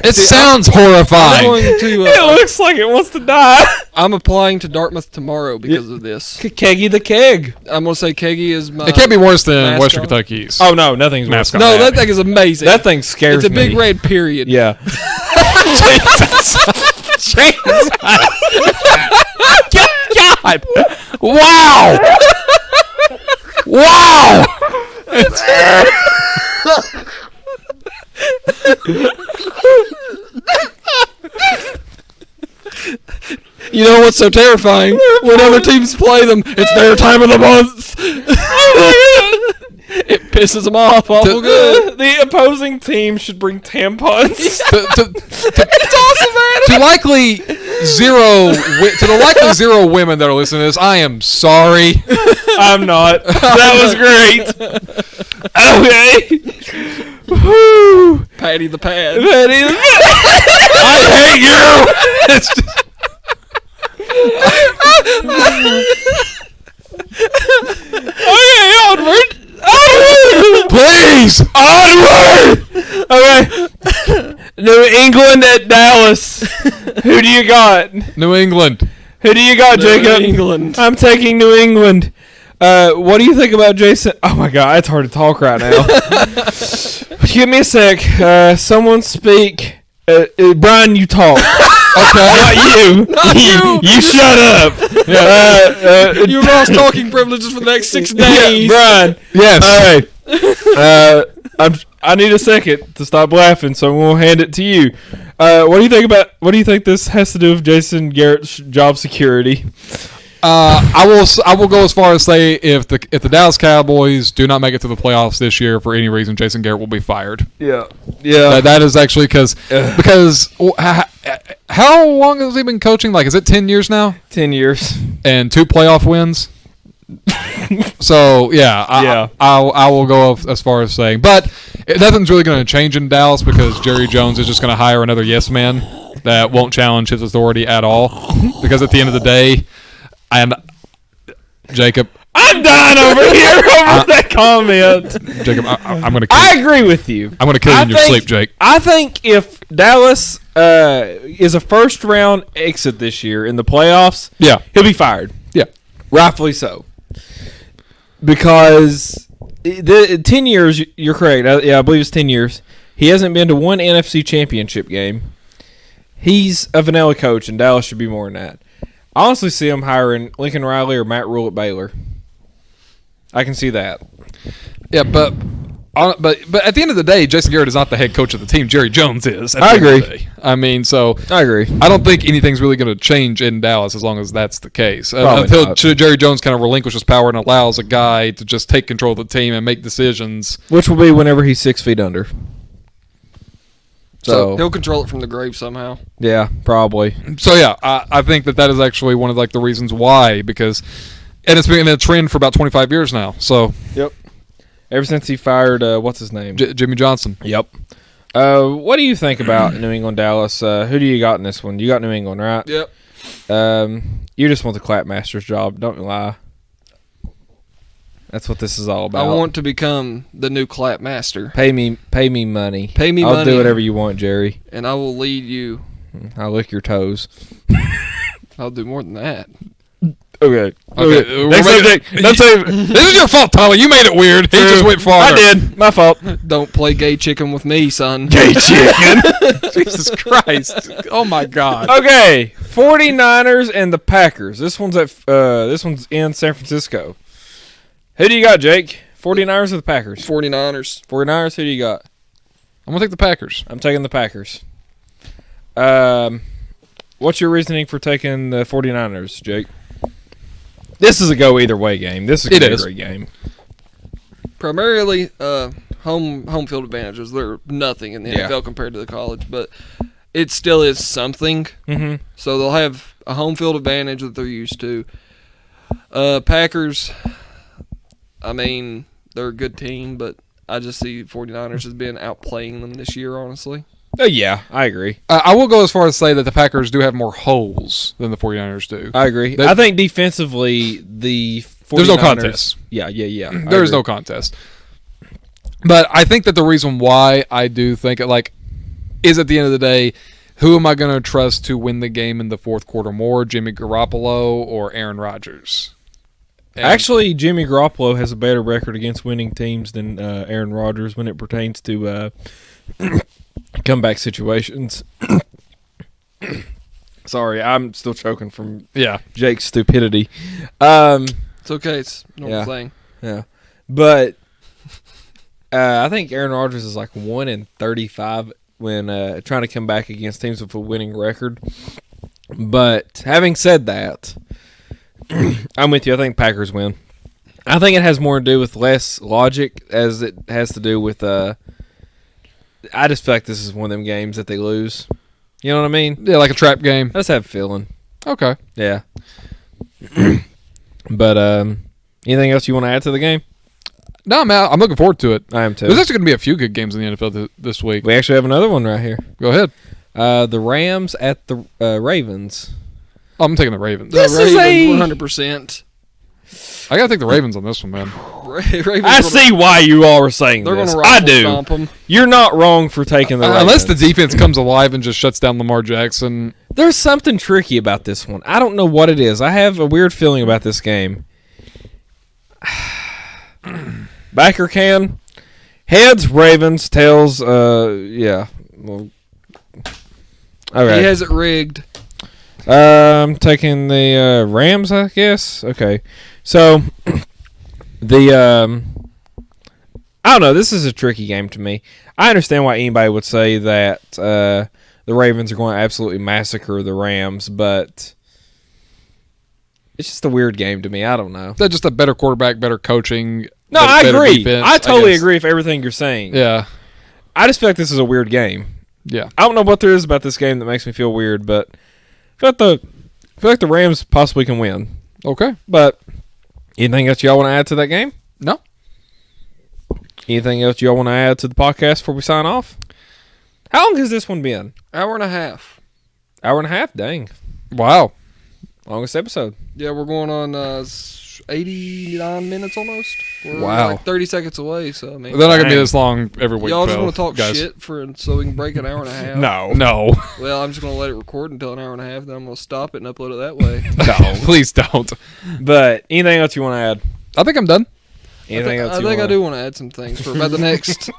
It sounds I'm horrifying. going to. It looks like it wants to die. I'm applying to Dartmouth tomorrow because of this. Keggy the Keg. I'm gonna say Keggy is my. It can't be worse than mascot. Western Kentucky's. Oh no, nothing's Mascot. worse. No, that thing is amazing. That thing scares It's a me. big red period. Yeah. God. Wow. Wow. You know what's so terrifying? When other teams play them, it's their time of the month. It pisses them off awful good. The opposing team should bring tampons. It's awesome, man. To the likely zero women that are listening to this, I am sorry. I'm not. That was great. Okay. Whew. Patty the Pad. I hate you. It's just- Okay, onward. Please. Onward. Okay. New England at Dallas. Who do you got? New England. Who do you got, Jacob? England. I'm taking New England. What do you think about Jason? Oh my God, it's hard to talk right now. Give me a sec. Someone speak Brian, you talk. Okay. Not you. Not you. You shut up. You lost talking privileges for the next 6 days. Brian. Yes. All right. I need a second to stop laughing, so I'm gonna hand it to you. What do you think this has to do with Jason Garrett's job security? I will go as far as say if the Dallas Cowboys do not make it to the playoffs this year for any reason, Jason Garrett will be fired. Yeah. That is actually because how long has he been coaching? Like, is it 10 years now? 10 years and 2 playoff wins. So Yeah. I will go as far as saying, but nothing's really going to change in Dallas because Jerry Jones is just going to hire another yes man that won't challenge his authority at all. Because at the end of the day, and Jacob, I'm dying over here over that comment. Jacob, I'm going to. I agree with you. I'm going to kill you in your sleep, Jake. I think if Dallas is a first round exit this year in the playoffs, he'll be fired. Yeah, rightfully so. Because the 10 years, you're correct. I believe it's 10 years. He hasn't been to one NFC championship game. He's a vanilla coach, and Dallas should be more than that. I honestly see him hiring Lincoln Riley or Matt Rule at Baylor. I can see that. Yeah, but at the end of the day, Jason Garrett is not the head coach of the team. Jerry Jones is. I agree. I mean, so I agree. I don't think anything's really going to change in Dallas as long as that's the case. Probably Until not. Jerry Jones kind of relinquishes power and allows a guy to just take control of the team and make decisions. Which will be whenever he's 6 feet under. So he'll control it from the grave somehow. Yeah, probably. So yeah, I think that is actually one of like the reasons why, because and it's been a trend for about 25 years now. So yep. Ever since he fired what's his name? Jimmy Johnson. Yep. What do you think about New England Dallas? Who do you got in this one? You got New England, right? Yep. You just want the Clapmaster's job, don't lie. That's what this is all about. I want to become the new clap master. Pay me money. Pay me I'll money. do whatever you want, Jerry. And I will lead you. I'll lick your toes. I'll do more than that. Okay. Next subject. This is your fault, Tyler. You made it weird. He just went farther. I did. My fault. Don't play gay chicken with me, son. Gay chicken. Jesus Christ. Oh my God. Okay. 49ers and the Packers. This one's in San Francisco. Who do you got, Jake? 49ers or the Packers? 49ers. 49ers, who do you got? I'm going to take the Packers. I'm taking the Packers. What's your reasoning for taking the 49ers, Jake? This is a go either way game. This is going to be a great game. Primarily, home field advantages. They're nothing in the NFL compared to the college, but it still is something. Mm-hmm. So they'll have a home field advantage that they're used to. Packers, I mean, they're a good team, but I just see 49ers as being outplaying them this year, honestly. Oh, yeah, I agree. I will go as far as say that the Packers do have more holes than the 49ers do. I agree. I think defensively, the 49ers... There's no contest. Yeah. There is no contest. But I think that the reason why I do think it, like, is at the end of the day, who am I going to trust to win the game in the fourth quarter more, Jimmy Garoppolo or Aaron Rodgers? And actually, Jimmy Garoppolo has a better record against winning teams than Aaron Rodgers when it pertains to comeback situations. Sorry, I'm still choking from Jake's stupidity. It's okay. It's a normal thing. Yeah. But I think Aaron Rodgers is like 1-35 when trying to come back against teams with a winning record. But having said that, I'm with you. I think Packers win. I think it has more to do with less logic as it has to do with I just feel like this is one of them games that they lose. You know what I mean? Yeah, like a trap game. I just have a feeling. Okay. Yeah. But anything else you want to add to the game? No, man, I'm looking forward to it. I am too. There's actually going to be a few good games in the NFL this week. We actually have another one right here. Go ahead. The Rams at the Ravens. Oh, I'm taking the Ravens. The Ravens, 100%. I got to take the Ravens on this one, man. I see why you all are saying they're this. Gonna I do. stomp them. You're not wrong for taking the Ravens. Unless the defense comes alive and just shuts down Lamar Jackson. There's something tricky about this one. I don't know what it is. I have a weird feeling about this game. Backer can. Heads, Ravens. Tails, yeah. Well, Okay. He has it rigged. I'm taking the Rams, I guess. Okay. So the I don't know. This is a tricky game to me. I understand why anybody would say that the Ravens are going to absolutely massacre the Rams, but it's just a weird game to me. I don't know. They're just a better quarterback, better coaching. No, better, I better agree. defense, I totally guess. agree with everything you're saying. Yeah. I just feel like this is a weird game. Yeah. I don't know what there is about this game that makes me feel weird, but I feel like the Rams possibly can win. Okay. But anything else y'all want to add to that game? No. Anything else y'all want to add to the podcast before we sign off? How long has this one been? Hour and a half. Hour and a half? Dang. Wow. Longest episode. Yeah, we're going on 89 minutes almost. We're Wow. like 30 seconds away, so I mean. They're not going to be Dang. this long every week. Y'all just Phil, want to talk guys. shit so we can break an hour and a half? No. Well, I'm just going to let it record until an hour and a half, then I'm going to stop it and upload it that way. No. Please don't. But anything else you want to add? I think I'm done. Anything else I you think I wanna- do want to add some things. For about the next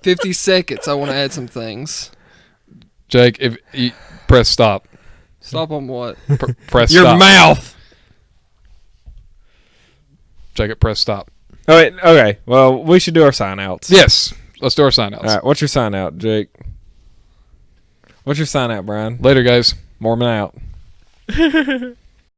50 seconds, I want to add some things. Jake, if you press stop. Stop on what? Press Your stop. mouth. Jake, press stop. Oh, wait, okay. Well, we should do our sign outs. Yes. Let's do our sign outs. All right. What's your sign out, Jake? What's your sign out, Brian? Later, guys. Mormon out.